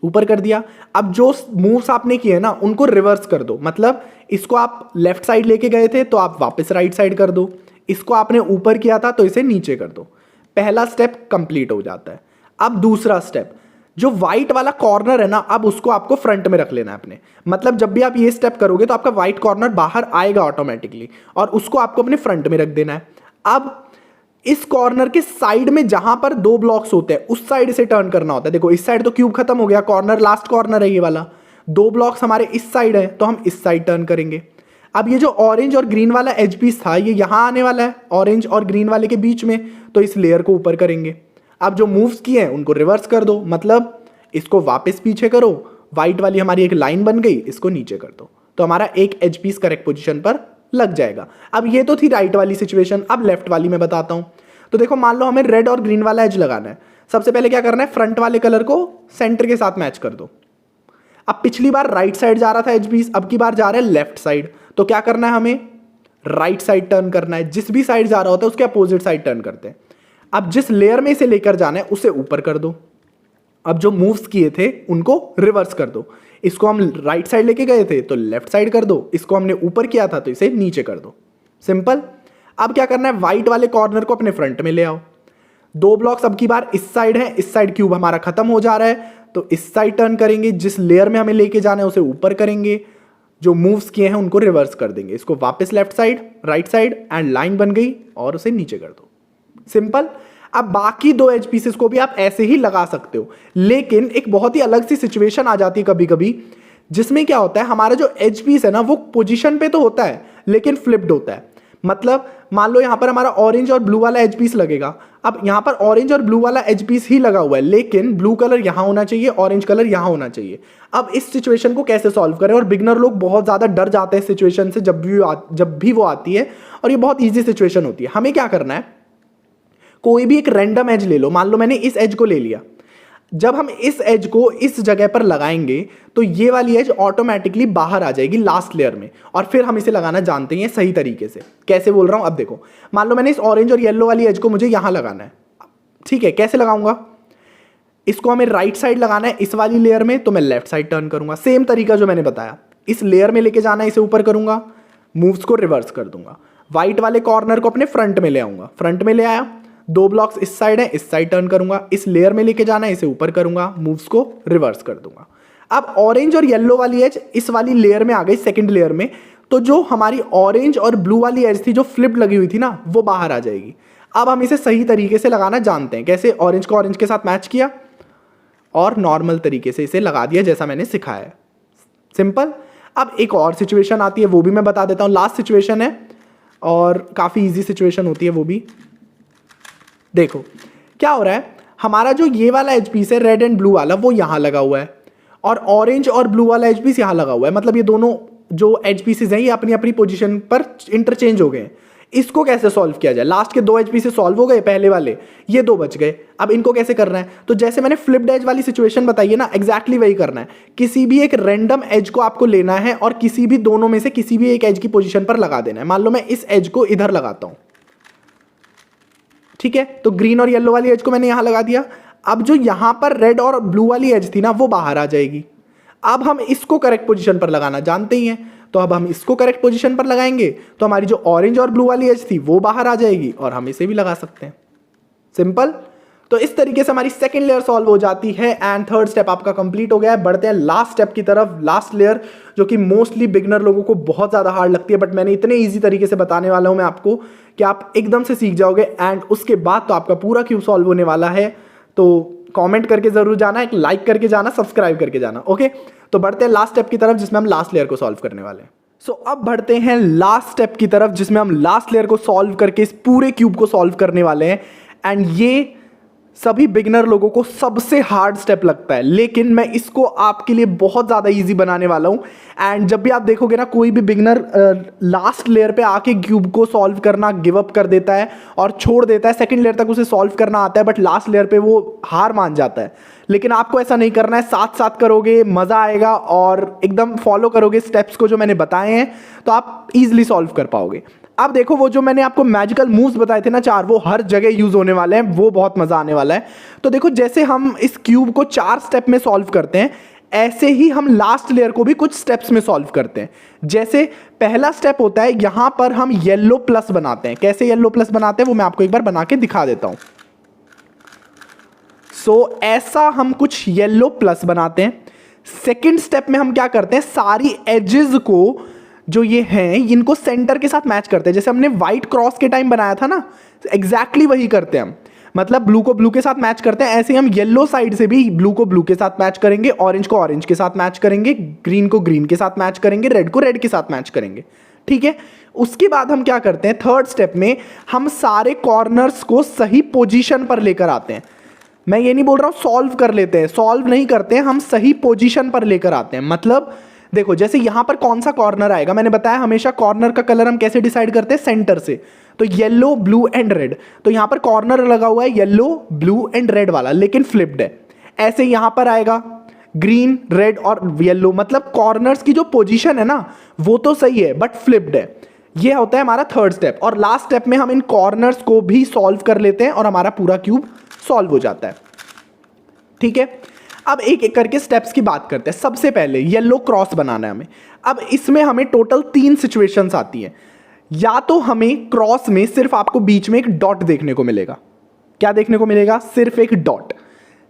ऊपर कर दिया। अब जो मूव्स आपने किए ना उनको रिवर्स कर दो, मतलब इसको आप लेफ्ट साइड लेके गए थे तो आप वापस राइट साइड कर दो। इसको आपने ऊपर किया था तो इसे नीचे कर दो। पहला स्टेप कंप्लीट हो जाता है। अब दूसरा स्टेप, जो व्हाइट वाला कॉर्नर है ना, अब उसको आपको फ्रंट में रख लेना है अपने। मतलब जब भी आप ये स्टेप करोगे तो आपका व्हाइट कॉर्नर बाहर आएगा ऑटोमेटिकली, और उसको आपको अपने फ्रंट में रख देना है। अब इस कॉर्नर के साइड में जहां पर दो ब्लॉक्स होते हैं उस साइड से टर्न करना होता है। देखो इस साइड तो क्यूब खत्म हो गया, कॉर्नर लास्ट कॉर्नर है ये वाला। दो ब्लॉक्स हमारे इस साइड है तो हम इस साइड टर्न करेंगे। अब ये जो ऑरेंज और ग्रीन वाला एज पीस था ये यहां आने वाला है, ऑरेंज और ग्रीन वाले के बीच में, तो इस लेयर को ऊपर करेंगे। अब जो मूव्स किए हैं उनको रिवर्स कर दो, मतलब इसको वापस पीछे करो, व्हाइट वाली हमारी एक लाइन बन गई, इसको नीचे कर दो, तो हमारा एक एज पीस करेक्ट पोजीशन पर लग जाएगा। अब ये तो थी राइट वाली सिचुएशन। अब लेफ्ट वाली मैं बताता हूं। तो देखो मान लो हमें रेड और ग्रीन वाला एज लगाना है। सबसे पहले क्या करना है, फ्रंट वाले कलर को सेंटर के साथ मैच कर दो। अब पिछली बार राइट साइड जा रहा था एज पीस, अब की बार जा रहा है लेफ्ट साइड। तो क्या करना है, हमें राइट साइड टर्न करना है। जिस भी साइड जा रहा होता है उसके अपोजिट साइड टर्न करते हैं। अब जिस लेयर में इसे लेकर जाना है उसे ऊपर कर दो। अब जो मूव्स किए थे उनको रिवर्स कर दो। इसको हम राइट साइड लेके गए थे तो लेफ्ट साइड कर दो, इसको हमने ऊपर किया था तो इसे नीचे कर दो। सिंपल। अब क्या करना है, व्हाइट वाले कॉर्नर को अपने फ्रंट में ले आओ। दो ब्लॉक्स अब की बार इस साइड है, इस साइड क्यूब हमारा खत्म हो जा रहा है तो इस साइड टर्न करेंगे। जिस लेयर में हमें लेके जाना है उसे ऊपर करेंगे, जो मूव्स किए हैं उनको रिवर्स कर देंगे। इसको वापस left side, right side and line बन गई और उसे नीचे कर दो। सिंपल। अब बाकी दो एज पीसेस को भी आप ऐसे ही लगा सकते हो, लेकिन एक बहुत ही अलग सी सिचुएशन आ जाती है कभी कभी, जिसमें क्या होता है, हमारा जो एज पीस है ना वो पोजीशन पे तो होता है लेकिन फ्लिप्ड होता है। मतलब मान लो यहां पर हमारा ऑरेंज और ब्लू वाला एज पीस लगेगा। अब यहां पर ऑरेंज और ब्लू वाला एज पीस ही लगा हुआ है, लेकिन ब्लू कलर यहां होना चाहिए, ऑरेंज कलर यहां होना चाहिए। अब इस सिचुएशन को कैसे सॉल्व करें, और बिगनर लोग बहुत ज्यादा डर जाते हैं सिचुएशन से जब भी वो आती है, और ये बहुत ईजी सिचुएशन होती है। हमें क्या करना है, कोई भी एक रैंडम एज ले लो। मान लो मैंने इस एज को ले लिया। जब हम इस एज को इस जगह पर लगाएंगे तो ये वाली एज ऑटोमेटिकली बाहर आ जाएगी लास्ट लेयर में, और फिर हम इसे लगाना जानते हैं सही तरीके से। कैसे बोल रहा हूं, अब देखो मान लो मैंने इस ऑरेंज और येलो वाली एज को मुझे यहां लगाना है। ठीक है, कैसे लगाऊंगा, इसको हमें राइट साइड लगाना है इस वाली लेयर में, तो मैं लेफ्ट साइड टर्न करूंगा। सेम तरीका जो मैंने बताया, इस लेयर में लेके जाना है, इसे ऊपर करूंगा, मूव्स को रिवर्स कर दूंगा। व्हाइट वाले कॉर्नर को अपने फ्रंट में ले आऊंगा, फ्रंट में ले आया, दो ब्लॉक्स इस साइड है, इस साइड टर्न करूंगा, इस लेयर में लेके जाना है, इसे ऊपर करूंगा, मूव्स को रिवर्स कर दूंगा। अब ऑरेंज और येलो वाली एज इस वाली लेयर में आ गई, सेकंड लेयर में, तो जो हमारी ऑरेंज और ब्लू वाली एज थी जो फ्लिप लगी हुई थी ना, वो बाहर आ जाएगी। अब हम इसे सही तरीके से लगाना जानते हैं। कैसे, ऑरेंज को ऑरेंज के साथ मैच किया और नॉर्मल तरीके से इसे लगा दिया जैसा मैंने सिखाया है। सिंपल। अब एक और सिचुएशन आती है, वो भी मैं बता देता हूं। लास्ट सिचुएशन है और काफी इजी सिचुएशन होती है वो भी। देखो क्या हो रहा है, हमारा जो ये वाला एज पीस है रेड एंड ब्लू वाला वो यहाँ लगा हुआ है और ऑरेंज और ब्लू वाला एज पीस यहाँ लगा हुआ है। मतलब ये दोनों जो एज पीसेस हैं ये अपनी अपनी पोजीशन पर इंटरचेंज हो गए हैं। इसको कैसे सॉल्व किया जाए? लास्ट के 2 एज पीसेस सॉल्व हो गए, पहले वाले ये 2 बच गए। अब इनको कैसे करना है? तो जैसे मैंने फ्लिप्ड एज वाली सिचुएशन बताई है ना, एग्जैक्टली वही करना है। किसी भी एक रैंडम एज को आपको लेना है और किसी भी दोनों में से किसी भी एक एज की पोजीशन पर लगा देना है। मान लो मैं इस एज को इधर लगाता हूं, ठीक है, तो ग्रीन और येलो वाली एज को मैंने यहां लगा दिया। अब जो यहां पर रेड और ब्लू वाली एज थी ना वो बाहर आ जाएगी। अब हम इसको करेक्ट पोजीशन पर लगाना जानते ही हैं, तो अब हम इसको करेक्ट पोजीशन पर लगाएंगे तो हमारी जो ऑरेंज और ब्लू वाली एज थी वो बाहर आ जाएगी और हम इसे भी लगा सकते हैं। सिंपल। तो इस तरीके से हमारी सेकंड लेयर सॉल्व हो जाती है एंड थर्ड स्टेप आपका कंप्लीट हो गया है। बढ़ते हैं लास्ट स्टेप की तरफ। लास्ट लेयर जो कि मोस्टली बिगनर लोगों को बहुत ज्यादा हार्ड लगती है, बट मैंने इतने ईजी तरीके से बताने वाला हूं मैं आपको कि आप एकदम से सीख जाओगे एंड उसके बाद तो आपका पूरा क्यूब सॉल्व होने वाला है। तो कमेंट करके जरूर जाना, एक लाइक करके जाना, सब्सक्राइब करके जाना। ओके, तो बढ़ते हैं लास्ट स्टेप की तरफ जिसमें हम लास्ट लेयर को सॉल्व करने वाले हैं। सो अब बढ़ते हैं लास्ट स्टेप की तरफ जिसमें हम लास्ट लेयर को सॉल्व करके इस पूरे क्यूब को सॉल्व करने वाले हैं। एंड ये सभी बिगिनर लोगों को सबसे हार्ड स्टेप लगता है, लेकिन मैं इसको आपके लिए बहुत ज़्यादा इजी बनाने वाला हूं। एंड जब भी आप देखोगे ना कोई भी बिगिनर लास्ट लेयर पे आके क्यूब को सॉल्व करना गिव अप कर देता है और छोड़ देता है। सेकंड लेयर तक उसे सॉल्व करना आता है बट लास्ट लेयर पे वो हार मान जाता है। लेकिन आपको ऐसा नहीं करना है, साथ साथ करोगे मज़ा आएगा और एकदम फॉलो करोगे स्टेप्स को जो मैंने बताए हैं तो आप इजीली सॉल्व कर पाओगे। अब देखो वो जो मैंने आपको मैजिकल मूव्स बताए थे ना 4, वो हर जगह यूज होने वाले हैं, वो बहुत मजा आने वाला है। तो देखो जैसे हम इस क्यूब को 4 स्टेप में सॉल्व करते हैं, ऐसे ही हम लास्ट लेयर को भी कुछ स्टेप्स में सॉल्व करते हैं। जैसे पहला स्टेप होता है यहां पर हम येलो प्लस बनाते हैं। कैसे येलो प्लस बनाते हैं वो मैं आपको एक बार बना के दिखा देता हूं। सो ऐसा हम कुछ येलो प्लस बनाते हैं। सेकेंड स्टेप में हम क्या करते हैं, सारी एजेस को जो ये हैं इनको सेंटर के साथ मैच करते हैं। जैसे हमने व्हाइट क्रॉस के टाइम बनाया था ना, एग्जैक्टली वही करते हैं हम। मतलब ब्लू को ब्लू के साथ मैच करते हैं, ऐसे हम येलो साइड से भी ब्लू को ब्लू के साथ मैच करेंगे, ऑरेंज को ऑरेंज के साथ मैच करेंगे, ग्रीन को ग्रीन के साथ मैच करेंगे, रेड को रेड के साथ मैच करेंगे। ठीक है, उसके बाद हम क्या करते हैं, थर्ड स्टेप में हम सारे कॉर्नर्स को सही पोजीशन पर लेकर आते हैं। मैं ये नहीं बोल रहा हूं सॉल्व कर लेते हैं, सॉल्व नहीं करते हैं, हम सही पोजीशन पर लेकर आते हैं। मतलब देखो जैसे यहां पर कौन सा कॉर्नर आएगा, मैंने बताया हमेशा कॉर्नर का कलर हम कैसे डिसाइड करते हैं, सेंटर से। तो येलो ब्लू एंड रेड, तो यहां पर कॉर्नर लगा हुआ है येलो ब्लू एंड रेड वाला, लेकिन फ्लिप्ड है। ऐसे यहां पर आएगा ग्रीन रेड और येलो, मतलब कॉर्नर्स की जो पोजीशन है ना वो तो सही है बट फ्लिप्ड है। ये होता है हमारा थर्ड स्टेप। और लास्ट स्टेप में हम इन कॉर्नर्स को भी सॉल्व कर लेते हैं और हमारा पूरा क्यूब सॉल्व हो जाता है। ठीक है, अब एक एक करके स्टेप्स की बात करते हैं। सबसे पहले येलो क्रॉस बनाना है हमें। अब इसमें हमें टोटल 3 सिचुएशंस आती हैं। या तो हमें क्रॉस में सिर्फ आपको बीच में एक डॉट देखने को मिलेगा। क्या देखने को मिलेगा? सिर्फ एक डॉट।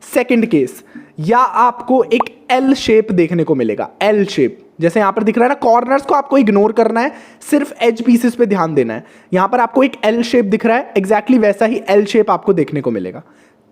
सेकंड केस, या आपको एक एल शेप देखने को मिलेगा, एल शेप जैसे यहां पर दिख रहा है ना। कॉर्नर्स को आपको इग्नोर करना है, सिर्फ एज पीसेस पे ध्यान देना है। यहां पर आपको एक एल शेप दिख रहा है, एग्जैक्टली वैसा ही एल शेप आपको देखने को मिलेगा।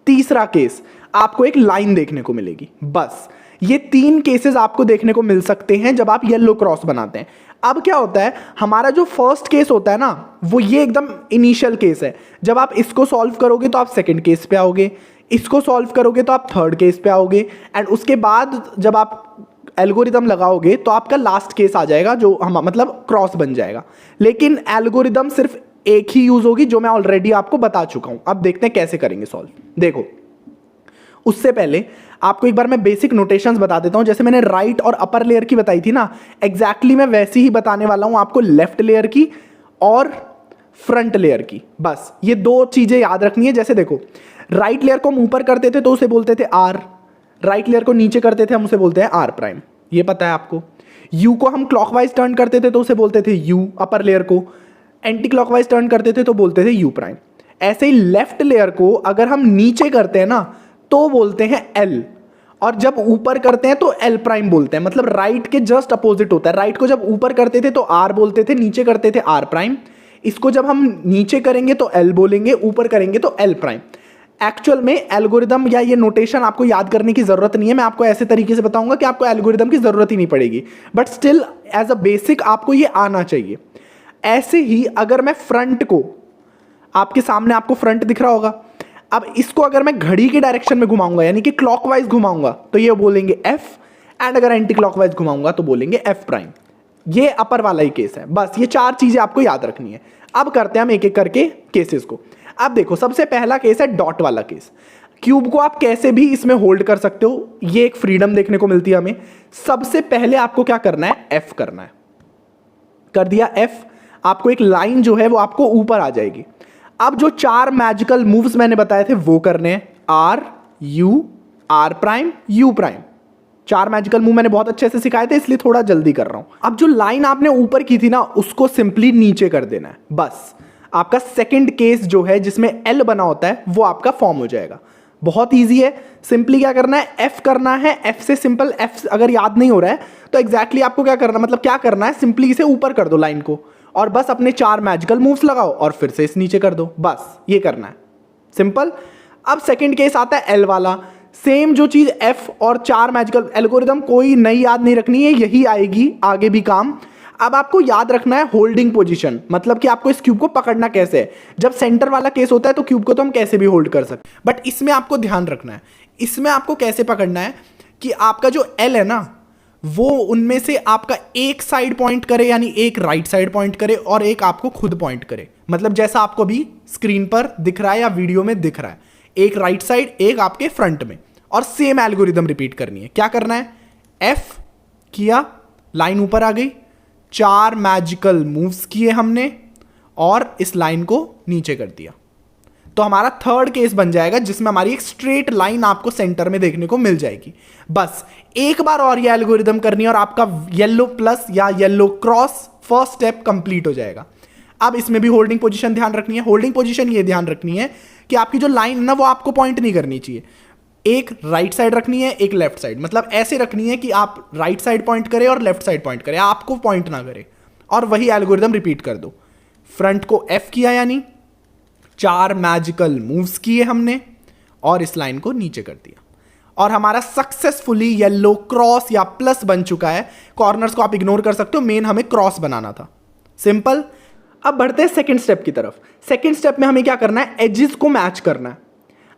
तीसरा केस, आपको एक लाइन देखने को मिलेगी। बस ये 3 केसेस आपको देखने को मिल सकते हैं जब आप येलो क्रॉस बनाते हैं। अब क्या होता है, हमारा जो फर्स्ट केस होता है ना वो ये एकदम इनिशियल केस है। जब आप इसको सॉल्व करोगे तो आप सेकंड केस पे आओगे, इसको सॉल्व करोगे तो आप थर्ड केस पे आओगे, एंड उसके बाद जब आप एल्गोरिदम लगाओगे तो आपका लास्ट केस आ जाएगा जो हम मतलब क्रॉस बन जाएगा। लेकिन एल्गोरिदम सिर्फ एक ही यूज होगी जो मैं ऑलरेडी आपको बता चुका हूं। अब देखते हैं कैसे करेंगे सॉल्व। देखो उससे पहले आपको एक बार मैं बेसिक नोटेशंस बता देता हूं। जैसे मैंने राइट और अपर लेयर की बताई थी ना, एग्जैक्टली मैं वैसी ही बताने वाला हूं आपको लेफ्ट लेयर की और फ्रंट लेयर की। बस ये 2 चीजें याद रखनी है। जैसे देखो राइट लेयर को हम ऊपर करते थे तो उसे बोलते थे आर, राइट लेयर को नीचे करते थे हम उसे बोलते हैं आर प्राइम, ये पता है आपको। यू को हम क्लॉकवाइज टर्न करते थे तो उसे बोलते थे यू, अपर लेयर को एंटी क्लॉकवाइज टर्न करते थे तो बोलते थे यू प्राइम। ऐसे ही लेफ्ट लेयर को अगर हम नीचे करते हैं ना तो बोलते हैं एल, और जब ऊपर करते हैं तो एल प्राइम बोलते हैं। मतलब राइट के जस्ट अपोजिट होता है। राइट को जब ऊपर करते थे तो आर बोलते थे, नीचे करते थे आर प्राइम। इसको जब हम नीचे करेंगे तो एल बोलेंगे, ऊपर करेंगे तो एल प्राइम। एक्चुअल में एल्गोरिदम या ये नोटेशन आपको याद करने की जरूरत नहीं है। मैं आपको ऐसे तरीके से बताऊंगा कि आपको एल्गोरिदम की जरूरत ही नहीं पड़ेगी, but still as a basic आपको ये आना चाहिए। ऐसे ही अगर मैं फ्रंट को, आपके सामने आपको फ्रंट दिख रहा होगा, अब इसको अगर मैं घड़ी के डायरेक्शन में घुमाऊंगा यानी कि क्लॉकवाइज घुमाऊंगा तो ये बोलेंगे एफ, एंड अगर एंटी क्लॉकवाइज घुमाऊंगा तो बोलेंगे एफ प्राइम। ये अपर वाला ही केस है। बस ये 4 चीजें आपको याद रखनी है। अब करते हैं हम एक एक करके केसेस को। अब देखो, सबसे पहला केस है डॉट वाला केस। क्यूब को आप कैसे भी इसमें होल्ड कर सकते हो, ये एक फ्रीडम देखने को मिलती है हमें। सबसे पहले आपको क्या करना है, एफ करना है। कर दिया एफ, आपको एक लाइन जो है वो आपको ऊपर आ जाएगी। अब जो 4 मैजिकल मूव्स मैंने बताए थे वो करने हैं, R U, R prime, U prime. 4 magical move मैंने बहुत अच्छे से सिखाए थे, इसलिए थोड़ा जल्दी कर रहा हूं। अब जो लाइन आपने ऊपर की थी ना, उसको सिंपली नीचे कर देना है। बस आपका सेकंड केस जो है जिसमें एल बना होता है वो आपका फॉर्म हो जाएगा। बहुत ईजी है। सिंपली क्या करना है, एफ करना है। एफ से सिंपल, एफ अगर याद नहीं हो रहा है तो एग्जैक्टली आपको क्या करना, मतलब क्या करना है, सिंपली इसे ऊपर कर दो लाइन को, और बस अपने 4 मैजिकल मूव्स लगाओ और फिर से इस नीचे कर दो। बस ये करना है, सिंपल। अब सेकंड केस आता है एल वाला। सेम जो चीज एफ और 4 मैजिकल, एल्गोरिदम कोई नई याद नहीं रखनी है, यही आएगी आगे भी काम। अब आपको याद रखना है होल्डिंग पोजीशन, मतलब कि आपको इस क्यूब को पकड़ना कैसे है। जब सेंटर वाला केस होता है तो क्यूब को तो हम कैसे भी होल्ड कर सकते हैं, बट इसमें आपको ध्यान रखना है। इसमें आपको कैसे पकड़ना है कि आपका जो एल है ना, वो उनमें से आपका एक साइड पॉइंट करे, यानी एक राइट साइड पॉइंट करे और एक आपको खुद पॉइंट करे। मतलब जैसा आपको अभी स्क्रीन पर दिख रहा है या वीडियो में दिख रहा है, एक राइट साइड, एक आपके फ्रंट में, और सेम एल्गोरिदम रिपीट करनी है। क्या करना है, एफ किया, लाइन ऊपर आ गई, 4 मैजिकल मूव्स किए हमने और इस लाइन को नीचे कर दिया, तो हमारा थर्ड केस बन जाएगा जिसमें हमारी एक स्ट्रेट लाइन आपको सेंटर में देखने को मिल जाएगी। बस एक बार और ये एल्गोरिदम करनी है और आपका येलो प्लस या yellow cross first step complete हो जाएगा। अब इसमें भी होल्डिंग पोजीशन ध्यान रखनी है। होल्डिंग पोजीशन ये ध्यान रखनी है कि आपकी जो लाइन है ना, वो आपको पॉइंट नहीं करनी चाहिए। एक राइट साइड रखनी है, एक लेफ्ट साइड, मतलब ऐसे रखनी है कि आप राइट साइड पॉइंट करें और लेफ्ट साइड पॉइंट करें, आपको पॉइंट ना करे। और वही एल्गोरिदम रिपीट कर दो। फ्रंट को एफ किया, यानी 4 मैजिकल मूव्स किए हमने और इस लाइन को नीचे कर दिया, और हमारा सक्सेसफुली येलो क्रॉस या प्लस बन चुका है। कॉर्नर्स को आप इग्नोर कर सकते हो, मेन हमें क्रॉस बनाना था। सिंपल। अब बढ़ते हैं सेकंड स्टेप की तरफ। सेकंड स्टेप में हमें क्या करना है, एजेस को मैच करना है।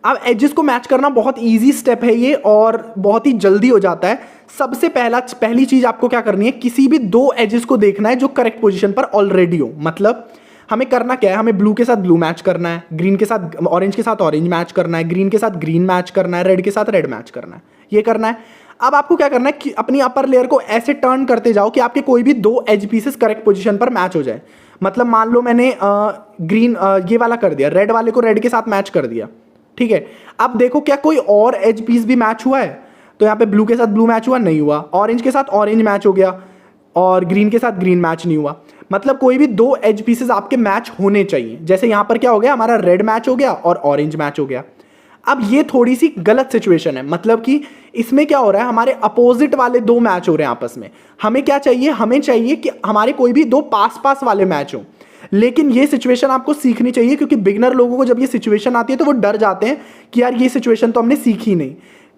अब एजेस को मैच करना बहुत इजी स्टेप है ये, और बहुत ही जल्दी हो जाता है। सबसे पहली चीज आपको क्या करनी है, किसी भी 2 एजेस को देखना है जो करेक्ट पोजीशन पर ऑलरेडी हो। मतलब हमें करना क्या है, हमें ब्लू के साथ ब्लू मैच करना है, ग्रीन के साथ ऑरेंज के साथ ऑरेंज मैच करना है, ग्रीन के साथ ग्रीन मैच करना है, रेड के साथ रेड मैच करना है, ये करना है। अब आपको क्या करना है कि अपनी अपर लेयर को ऐसे टर्न करते जाओ कि आपके कोई भी 2 एज पीसेस करेक्ट पोजीशन पर मैच हो जाए। मतलब मान लो मैंने ग्रीन ये वाला कर दिया, रेड वाले को रेड के साथ मैच कर दिया, ठीक है। अब देखो क्या कोई और एज पीस भी मैच हुआ है, तो यहाँ पे ब्लू के साथ ब्लू मैच हुआ, नहीं हुआ। ऑरेंज के साथ ऑरेंज मैच हो गया और ग्रीन के साथ ग्रीन मैच नहीं हुआ। मतलब कोई भी 2 एज पीसेस आपके मैच होने चाहिए। जैसे यहाँ पर क्या हो गया, हमारा रेड मैच हो गया और ऑरेंज मैच हो गया। अब ये थोड़ी सी गलत सिचुएशन है, मतलब कि इसमें क्या हो रहा है, हमारे अपोजिट वाले 2 मैच हो रहे हैं आपस में। हमें क्या चाहिए, हमें चाहिए कि हमारे कोई भी 2 पास पास वाले मैच हो। लेकिन ये सिचुएशन आपको सीखनी चाहिए, क्योंकि बिगनर लोगों को जब ये सिचुएशन आती है तो वो डर जाते हैं कि यार ये सिचुएशन तो हमने सीखी नहीं।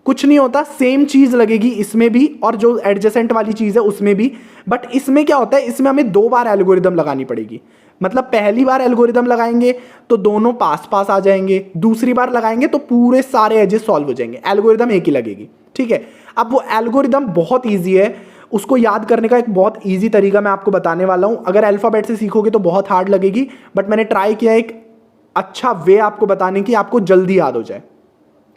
कुछ नहीं होता, सेम चीज लगेगी इसमें भी और जो एडजेसेंट वाली चीज है उसमें भी। बट इसमें क्या होता है, इसमें हमें 2 बार एल्गोरिदम लगानी पड़ेगी। मतलब पहली बार एल्गोरिदम लगाएंगे तो दोनों पास पास आ जाएंगे, दूसरी बार लगाएंगे तो पूरे सारे एजेस सॉल्व हो जाएंगे, एल्गोरिदम एक ही लगेगी, ठीक है। अब वो एल्गोरिदम बहुत ईजी है, उसको याद करने का एक बहुत ईजी तरीका मैं आपको बताने वाला हूं। अगर अल्फाबेट से सीखोगे तो बहुत हार्ड लगेगी, बट मैंने ट्राई किया एक अच्छा वे आपको बताने की, आपको जल्दी याद हो जाए।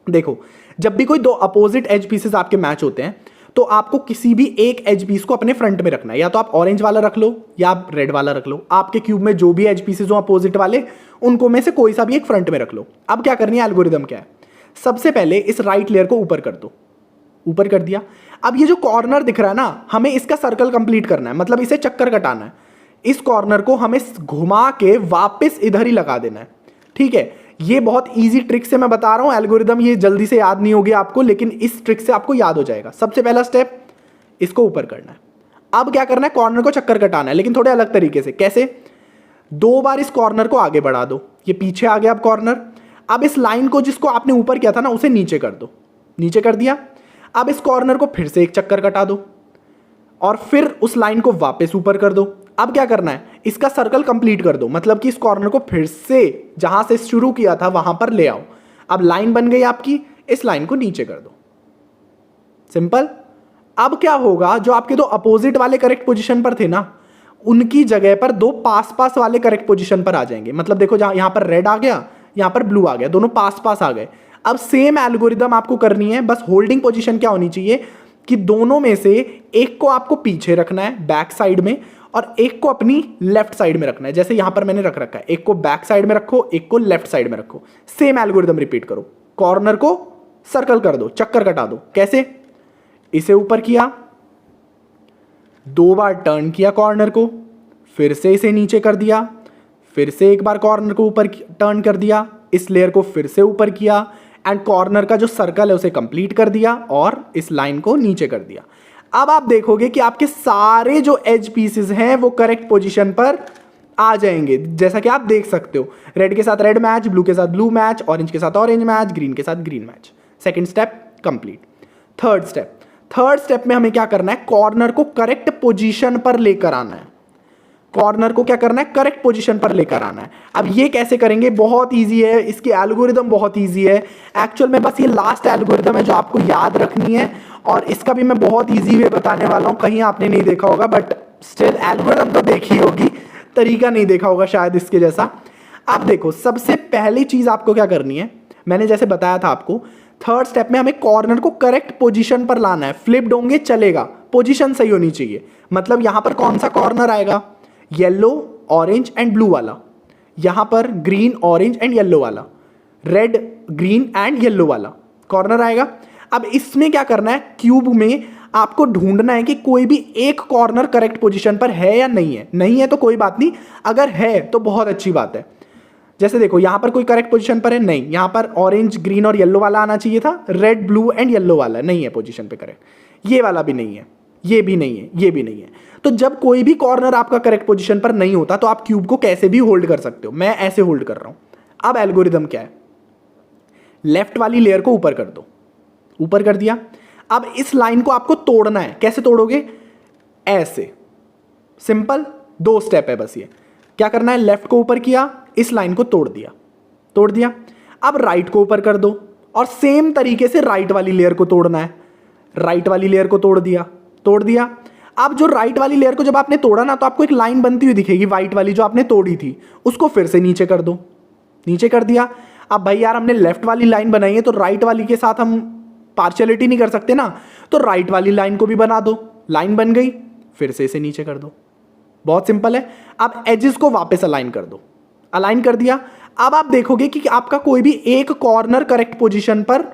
देखो, जब भी कोई 2 अपोजिट एज पीसेस आपके मैच होते हैं तो आपको किसी भी एक एज पीस को अपने फ्रंट में रखना है। या तो आप ऑरेंज वाला रख लो या आप रेड वाला रख लो। आपके क्यूब में जो भी एज पीसेस हो अपोजिट वाले, उनको में से कोई सा भी एक फ्रंट में रख लो। अब क्या करनी है, एल्गोरिदम क्या है, सबसे पहले इस राइट लेयर को ऊपर कर दो। ऊपर कर दिया। अब ये जो कॉर्नर दिख रहा है ना, हमें इसका सर्कल कंप्लीट करना है, मतलब इसे चक्कर कटाना है। इस कॉर्नर को हमें घुमा के वापस इधर ही लगा देना है, ठीक है। ये बहुत इजी ट्रिक से मैं बता रहा हूं, एल्गोरिदम ये जल्दी से याद नहीं होगी आपको, लेकिन इस ट्रिक से आपको याद हो जाएगा। सबसे पहला स्टेप, इसको ऊपर करना है। अब क्या करना है, कॉर्नर को चक्कर कटाना है, लेकिन थोड़े अलग तरीके से। कैसे, 2 बार इस कॉर्नर को आगे बढ़ा दो, ये पीछे आ गया अब कॉर्नर। अब इस लाइन को जिसको आपने ऊपर किया था ना, उसे नीचे कर दो, नीचे कर दिया। अब इस कॉर्नर को फिर से एक चक्कर कटा दो और फिर उस लाइन को वापस ऊपर कर दो। अब क्या करना है, इसका सर्कल कंप्लीट कर दो, मतलब कि इस कॉर्नर को फिर से जहां से शुरू किया था वहां पर ले आओ। अब लाइन बन गई आपकी, इस लाइन को नीचे कर दो, सिंपल। अब क्या होगा, जो आपके दो अपोजिट वाले करेक्ट पोजीशन पर थे ना, उनकी जगह पर दो पास पास वाले करेक्ट पोजीशन पर आ जाएंगे। मतलब देखो, जहां यहां पर रेड आ गया, यहां पर ब्लू आ गया, दोनों पास पास आ गए। अब सेम एल्गोरिदम आपको करनी है, बस होल्डिंग पोजीशन क्या होनी चाहिए कि दोनों में से एक को आपको पीछे रखना है बैक साइड में, और एक को अपनी लेफ्ट साइड में रखना है। जैसे यहां पर मैंने रख रखा है, एक को बैक साइड में रखो, एक को लेफ्ट साइड में रखो। सेम एल्गोरिदम रिपीट करो, कॉर्नर को सर्कल कर दो, चक्कर कटा दो। कैसे? इसे ऊपर किया, 2 बार टर्न किया कॉर्नर को, फिर से इसे नीचे कर दिया, फिर से एक बार कॉर्नर को ऊपर टर्न कर दिया, इस लेयर को फिर से ऊपर किया, एंड कॉर्नर का जो सर्कल है उसे कंप्लीट कर दिया और इस लाइन को नीचे कर दिया। अब आप देखोगे कि आपके सारे जो एज पीसेस हैं वो करेक्ट पोजीशन पर आ जाएंगे। जैसा कि आप देख सकते हो, रेड के साथ रेड मैच, ब्लू के साथ ब्लू मैच, ऑरेंज के साथ ऑरेंज मैच, ग्रीन के साथ green match. Second step complete. Third step में हमें क्या करना है, कॉर्नर को करेक्ट पोजीशन पर लेकर आना है। कॉर्नर को क्या करना है, करेक्ट पोजीशन पर लेकर आना है। अब ये कैसे करेंगे, बहुत इजी है, इसकी एल्गोरिदम बहुत इजी है। एक्चुअल में बस ये लास्ट एल्गोरिदम है जो आपको याद रखनी है, और इसका भी मैं बहुत इजी वे बताने वाला हूं। कहीं आपने नहीं देखा होगा, बट स्टिल एल्गोरिदम तो देखी होगी, तरीका नहीं देखा होगा शायद इसके जैसा। आप देखो, सबसे पहली चीज आपको क्या करनी है, मैंने जैसे बताया था आपको, थर्ड स्टेप में हमें कॉर्नर को करेक्ट पोजीशन पर लाना है। फ्लिप्ड होंगे चलेगा, पोजीशन सही होनी चाहिए। मतलब यहां पर कौन सा कॉर्नर आएगा, येलो, ऑरेंज एंड ब्लू वाला। यहां पर ग्रीन, ऑरेंज एंड येलो वाला, रेड, ग्रीन एंड येलो वाला कॉर्नर आएगा। अब इसमें क्या करना है, क्यूब में आपको ढूंढना है कि कोई भी एक कॉर्नर करेक्ट पोजीशन पर है या नहीं है। नहीं है तो कोई बात नहीं, अगर है तो बहुत अच्छी बात है। जैसे देखो, यहां पर कोई करेक्ट पोजीशन पर है नहीं, यहां पर ऑरेंज, ग्रीन और येलो वाला आना चाहिए था, रेड, ब्लू एंड येलो वाला नहीं है पोजीशन पे करेक्ट। ये वाला भी नहीं है, ये भी नहीं है, ये भी नहीं है। तो जब कोई भी कॉर्नर आपका करेक्ट पोजीशन पर नहीं होता तो आप क्यूब को कैसे भी होल्ड कर सकते हो। मैं ऐसे होल्ड कर रहा हूं। अब एल्गोरिदम क्या है, लेफ्ट वाली लेयर को ऊपर कर दो, ऊपर कर दिया। अब इस लाइन को आपको तोड़ना है। कैसे तोड़ोगे, ऐसे, सिंपल। 2 स्टेप है बस ये। क्या करना है, लेफ्ट को ऊपर किया, इस लाइन को तोड़ दिया, तोड़ दिया। अब राइट को ऊपर कर दो, और सेम तरीके से राइट वाली लेयर को तोड़ना है। राइट वाली लेयर को तोड़ दिया, तोड़ दिया। अब जो राइट वाली लेयर को जब आपने तोड़ा ना, तो आपको एक लाइन बनती हुई दिखेगी व्हाइट वाली जो आपने तोड़ी थी, उसको फिर से नीचे कर दो, नीचे कर दिया। अब भाई यार, हमने लेफ्ट वाली लाइन बनाई है तो राइट वाली के साथ हम पार्शियलिटी नहीं कर सकते ना, तो राइट वाली लाइन को भी बना दो। लाइन बन गई, फिर से इसे नीचे कर दो। बहुत सिंपल है। अब एजेस को वापस अलाइन कर दो, अलाइन कर दिया। अब आप देखोगे कि आपका कोई भी एक कॉर्नर करेक्ट पोजीशन पर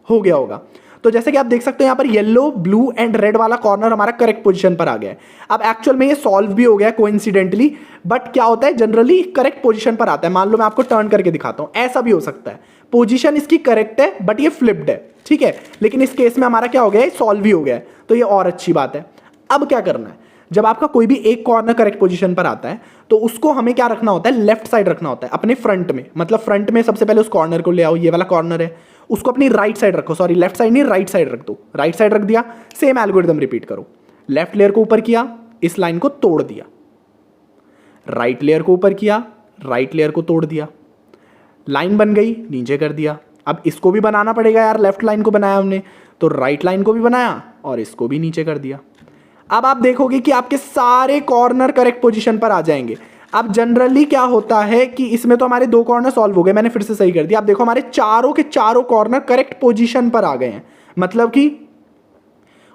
हो गया होगा। तो जैसे कि आप देख सकते हो, यहां पर येलो, ब्लू एंड रेड वाला कॉर्नर हमारा करेक्ट पोजीशन पर आ गया है। अब एक्चुअल में ये सॉल्व भी हो गया कोइंसिडेंटली, बट क्या होता है, जनरली करेक्ट पोजीशन पर आता है। मान लो मैं आपको टर्न करके दिखाता हूं, ऐसा भी हो सकता है, पोजीशन इसकी करेक्ट है बट ये फ्लिप्ड है, ठीक है। लेकिन इस केस में हमारा क्या हो गया है, सॉल्व भी हो गया है, तो ये और अच्छी बात है। अब क्या करना है, जब आपका कोई भी एक कॉर्नर करेक्ट पोजीशन पर आता है तो उसको हमें क्या रखना होता है, लेफ्ट साइड रखना होता है अपने फ्रंट में। मतलब फ्रंट में सबसे पहले उस कॉर्नर को ले आओ, ये वाला कॉर्नर है, उसको अपनी राइट साइड रखो। सॉरी, लेफ्ट साइड नहीं, राइट साइड रख दो। राइट साइड रख दिया, सेम एल्गोरिदम रिपीट करो। लेफ्ट लेयर को ऊपर किया, इस लाइन को तोड़ दिया। राइट लेयर को ऊपर किया, राइट लेयर को तोड़ दिया। लाइन बन गई, नीचे कर दिया। अब इसको भी बनाना पड़ेगा यार, लेफ्ट लाइन को बनाया हमने तो राइट लाइन को भी बनाया और इसको भी नीचे कर दिया। अब आप देखोगे कि आपके सारे कॉर्नर करेक्ट पोजीशन पर आ जाएंगे। अब जनरली क्या होता है कि इसमें तो हमारे 2 कॉर्नर सॉल्व हो गए, मैंने फिर से सही कर दिया। आप देखो, हमारे चारों के चारों कॉर्नर करेक्ट पोजीशन पर आ गए हैं। मतलब कि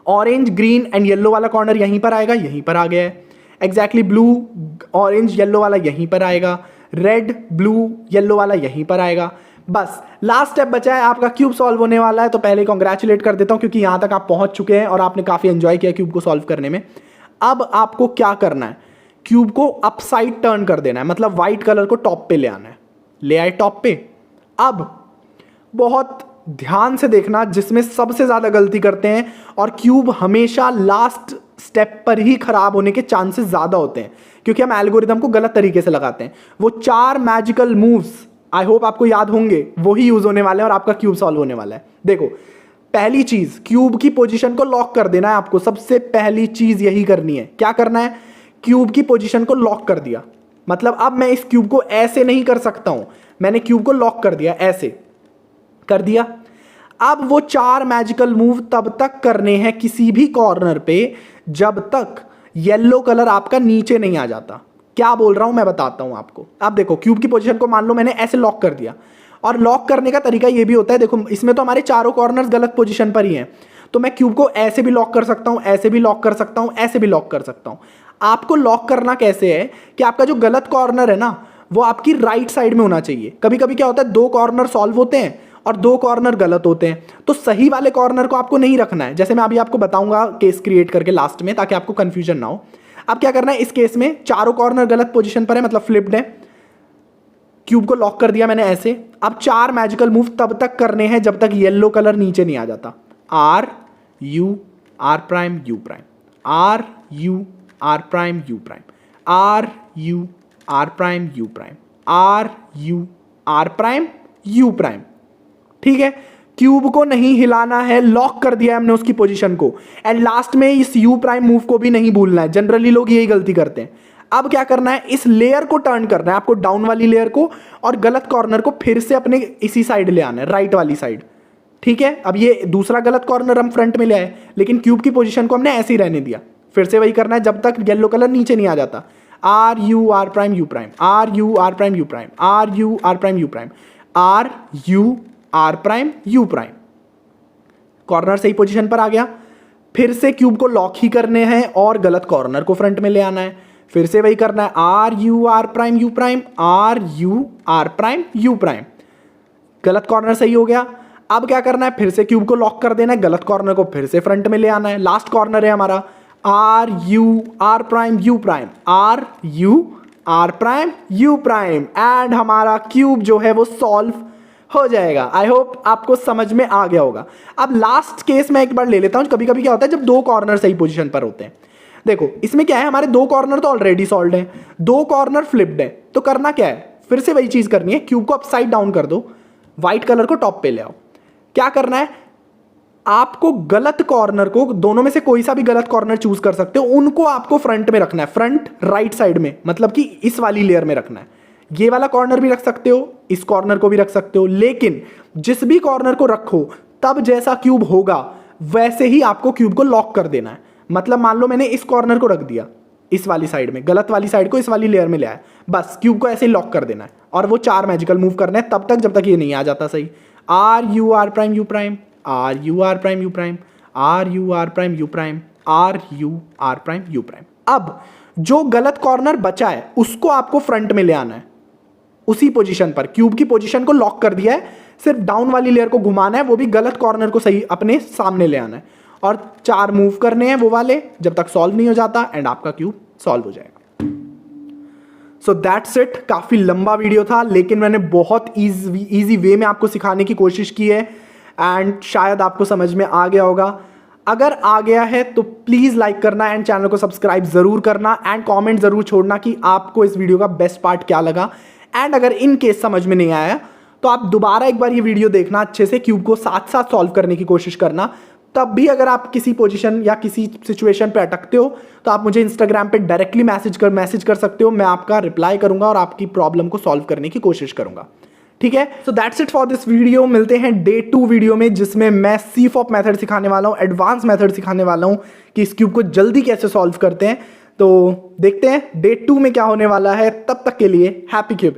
ऑरेंज, ग्रीन एंड येलो वाला कॉर्नर यहीं पर आएगा, यहीं पर आ गया है। एग्जैक्टली ब्लू, ऑरेंज, येलो वाला यहीं पर आएगा। रेड, ब्लू, येलो वाला यहीं पर आएगा। बस लास्ट स्टेप बचा है, आपका क्यूब सॉल्व होने वाला है। तो पहले कॉन्ग्रेचुलेट कर देता हूं, क्योंकि यहां तक आप पहुंच चुके हैं और आपने काफी एंजॉय किया क्यूब को सॉल्व करने में। अब आपको क्या करना है, क्यूब को अपसाइड टर्न कर देना है। मतलब व्हाइट कलर को टॉप पे ले आना है। ले आए टॉप पे। अब बहुत ध्यान से देखना, जिसमें सबसे ज्यादा गलती करते हैं, और क्यूब हमेशा लास्ट स्टेप पर ही खराब होने के चांसेस ज्यादा होते हैं, क्योंकि हम एल्गोरिदम को गलत तरीके से लगाते हैं। वो 4 मैजिकल मूव्स आई होप आपको याद होंगे, वही यूज होने वाले हैं और आपका क्यूब सॉल्व होने वाला है। देखो, पहली चीज, क्यूब की पोजीशन को लॉक कर देना है आपको। सबसे पहली चीज यही करनी है। क्या करना है, क्यूब की पोजीशन को लॉक कर दिया। मतलब अब मैं इस क्यूब को ऐसे नहीं कर सकता हूं, मैंने क्यूब को लॉक कर दिया ऐसे। कर दिया। अब वो 4 मैजिकल मूव तब तक करने हैं किसी भी कॉर्नर पे जब तक येलो कलर आपका नीचे नहीं आ जाता। क्या बोल रहा हूं मैं बताता हूं आपको। अब देखो क्यूब की पोजीशन को मान लो मैंने ऐसे लॉक कर दिया, और लॉक करने का तरीका ये भी होता है, देखो इसमें तो हमारे चारों कॉर्नर्स गलत पोजीशन पर ही हैं, तो मैं क्यूब को ऐसे भी लॉक कर सकता हूं, ऐसे भी लॉक कर सकता हूं, ऐसे भी लॉक कर सकता हूं। आपको लॉक करना कैसे है कि आपका जो गलत कॉर्नर है ना वो आपकी राइट साइड में होना चाहिए। कभी कभी क्या होता है 2 कॉर्नर सॉल्व होते हैं और 2 कॉर्नर गलत होते हैं, तो सही वाले कॉर्नर को आपको नहीं रखना है। जैसे मैं अभी आपको बताऊंगा केस क्रिएट करके लास्ट में, ताकि आपको कंफ्यूजन ना हो। अब क्या करना है, इस केस में चारों कॉर्नर गलत पोजीशन पर है, मतलब फ्लिप्ड है। क्यूब को लॉक कर दिया मैंने ऐसे। अब 4 मैजिकल मूव तब तक करने हैं जब तक येलो कलर नीचे नहीं आ जाता। R U R prime U prime, R U R prime U prime, R U R prime U prime, R U R prime U prime. ठीक है, क्यूब को नहीं हिलाना है, लॉक कर दिया हमने उसकी पोजीशन को। एंड लास्ट में इस यू प्राइम मूव को भी नहीं भूलना है, जनरली लोग यही गलती करते हैं। अब क्या करना है, इस लेयर को टर्न करना है आपको, डाउन वाली लेयर को, और गलत कॉर्नर को फिर से अपने इसी साइड ले आना है, राइट वाली साइड। ठीक है, अब ये दूसरा गलत कॉर्नर हम फ्रंट में ले आए, लेकिन क्यूब की पोजीशन को हमने ऐसे ही रहने दिया। फिर से वही करना है जब तक येलो कलर नीचे नहीं आ जाता। R U R prime U prime, R U R prime U prime, R U R prime U prime, R U R prime U prime. Corner सही पोजीशन पर आ गया। फिर से क्यूब को लॉक ही करने हैं और गलत कॉर्नर को फ्रंट में ले आना है। फिर से वही करना है, R U R prime U prime, R U R prime U prime. गलत कॉर्नर सही हो गया। अब क्या करना है, फिर से क्यूब को लॉक कर देना है, गलत कॉर्नर को फिर से फ्रंट में ले आना है। लास्ट कॉर्नर है हमारा, R U R prime U prime, R U R prime U prime. And हमारा क्यूब जो है वो सॉल्व हो जाएगा। आई होप आपको समझ में आ गया होगा। अब लास्ट केस मैं एक बार ले लेता हूं। कभी कभी क्या होता है जब 2 कॉर्नर सही पोजीशन पर होते हैं। देखो इसमें क्या है, हमारे 2 कॉर्नर तो ऑलरेडी सॉल्व हैं, 2 कॉर्नर फ्लिप्ड है। तो करना क्या है, फिर से वही चीज करनी है, क्यूब को अपसाइड डाउन कर दो, व्हाइट कलर को टॉप पे ले आओ। क्या करना है, आपको गलत कॉर्नर को, दोनों में से कोई सा भी गलत कॉर्नर चूज कर सकते हो, उनको आपको फ्रंट में रखना है, फ्रंट राइट साइड में, मतलब कि इस वाली लेयर में रखना है। ये वाला कॉर्नर भी रख सकते हो, इस कॉर्नर को भी रख सकते हो, लेकिन जिस भी कॉर्नर को रखो तब जैसा क्यूब होगा वैसे ही आपको क्यूब को लॉक कर देना है। मतलब मान लो मैंने इस कॉर्नर को रख दिया इस वाली साइड में, गलत वाली साइड को इस वाली लेयर में ले आया, बस क्यूब को ऐसे ही लॉक कर देना है और वो 4 मैजिकल मूव करने हैं तब तक जब तक ये नहीं आ जाता सही। R U R prime U prime, R U R prime U prime, R U R prime U prime, R U R prime U prime. अब जो गलत कॉर्नर बचा है उसको आपको फ्रंट में ले आना है, उसी पोजीशन पर। क्यूब की पोजीशन को लॉक कर दिया है, सिर्फ डाउन वाली लेयर को घुमाना है, वो भी गलत कॉर्नर को सही अपने सामने ले आना है, और 4 मूव करने हैं वो वाले जब तक सॉल्व नहीं हो जाता, एंड आपका क्यूब सॉल्व हो जाएगा। So that's it. काफी लंबा वीडियो था, लेकिन मैंने बहुत इजी वे में आपको सिखाने की कोशिश की है, एंड शायद आपको समझ में आ गया होगा। अगर आ गया है तो प्लीज लाइक करना एंड चैनल को सब्सक्राइब जरूर करना, एंड कमेंट जरूर छोड़ना कि आपको इस वीडियो का बेस्ट पार्ट क्या लगा। एंड अगर इन केस समझ में नहीं आया तो आप दोबारा एक बार ये वीडियो देखना, अच्छे से क्यूब को साथ साथ सॉल्व करने की कोशिश करना। तब भी अगर आप किसी पोजीशन या किसी सिचुएशन पे अटकते हो तो आप मुझे इंस्टाग्राम पे डायरेक्टली मैसेज कर सकते हो, मैं आपका रिप्लाई करूंगा और आपकी प्रॉब्लम को सॉल्व करने की कोशिश करूंगा। ठीक है, so that's it for this video. मिलते हैं डे 2 वीडियो में, जिसमें मैं CFOP मेथड सिखाने वाला हूँ, एडवांस मेथड सिखाने वाला हूँ कि इस क्यूब को जल्दी कैसे सॉल्व करते हैं। तो देखते हैं डे 2 में क्या होने वाला है। तब तक के लिए हैप्पी क्यूब।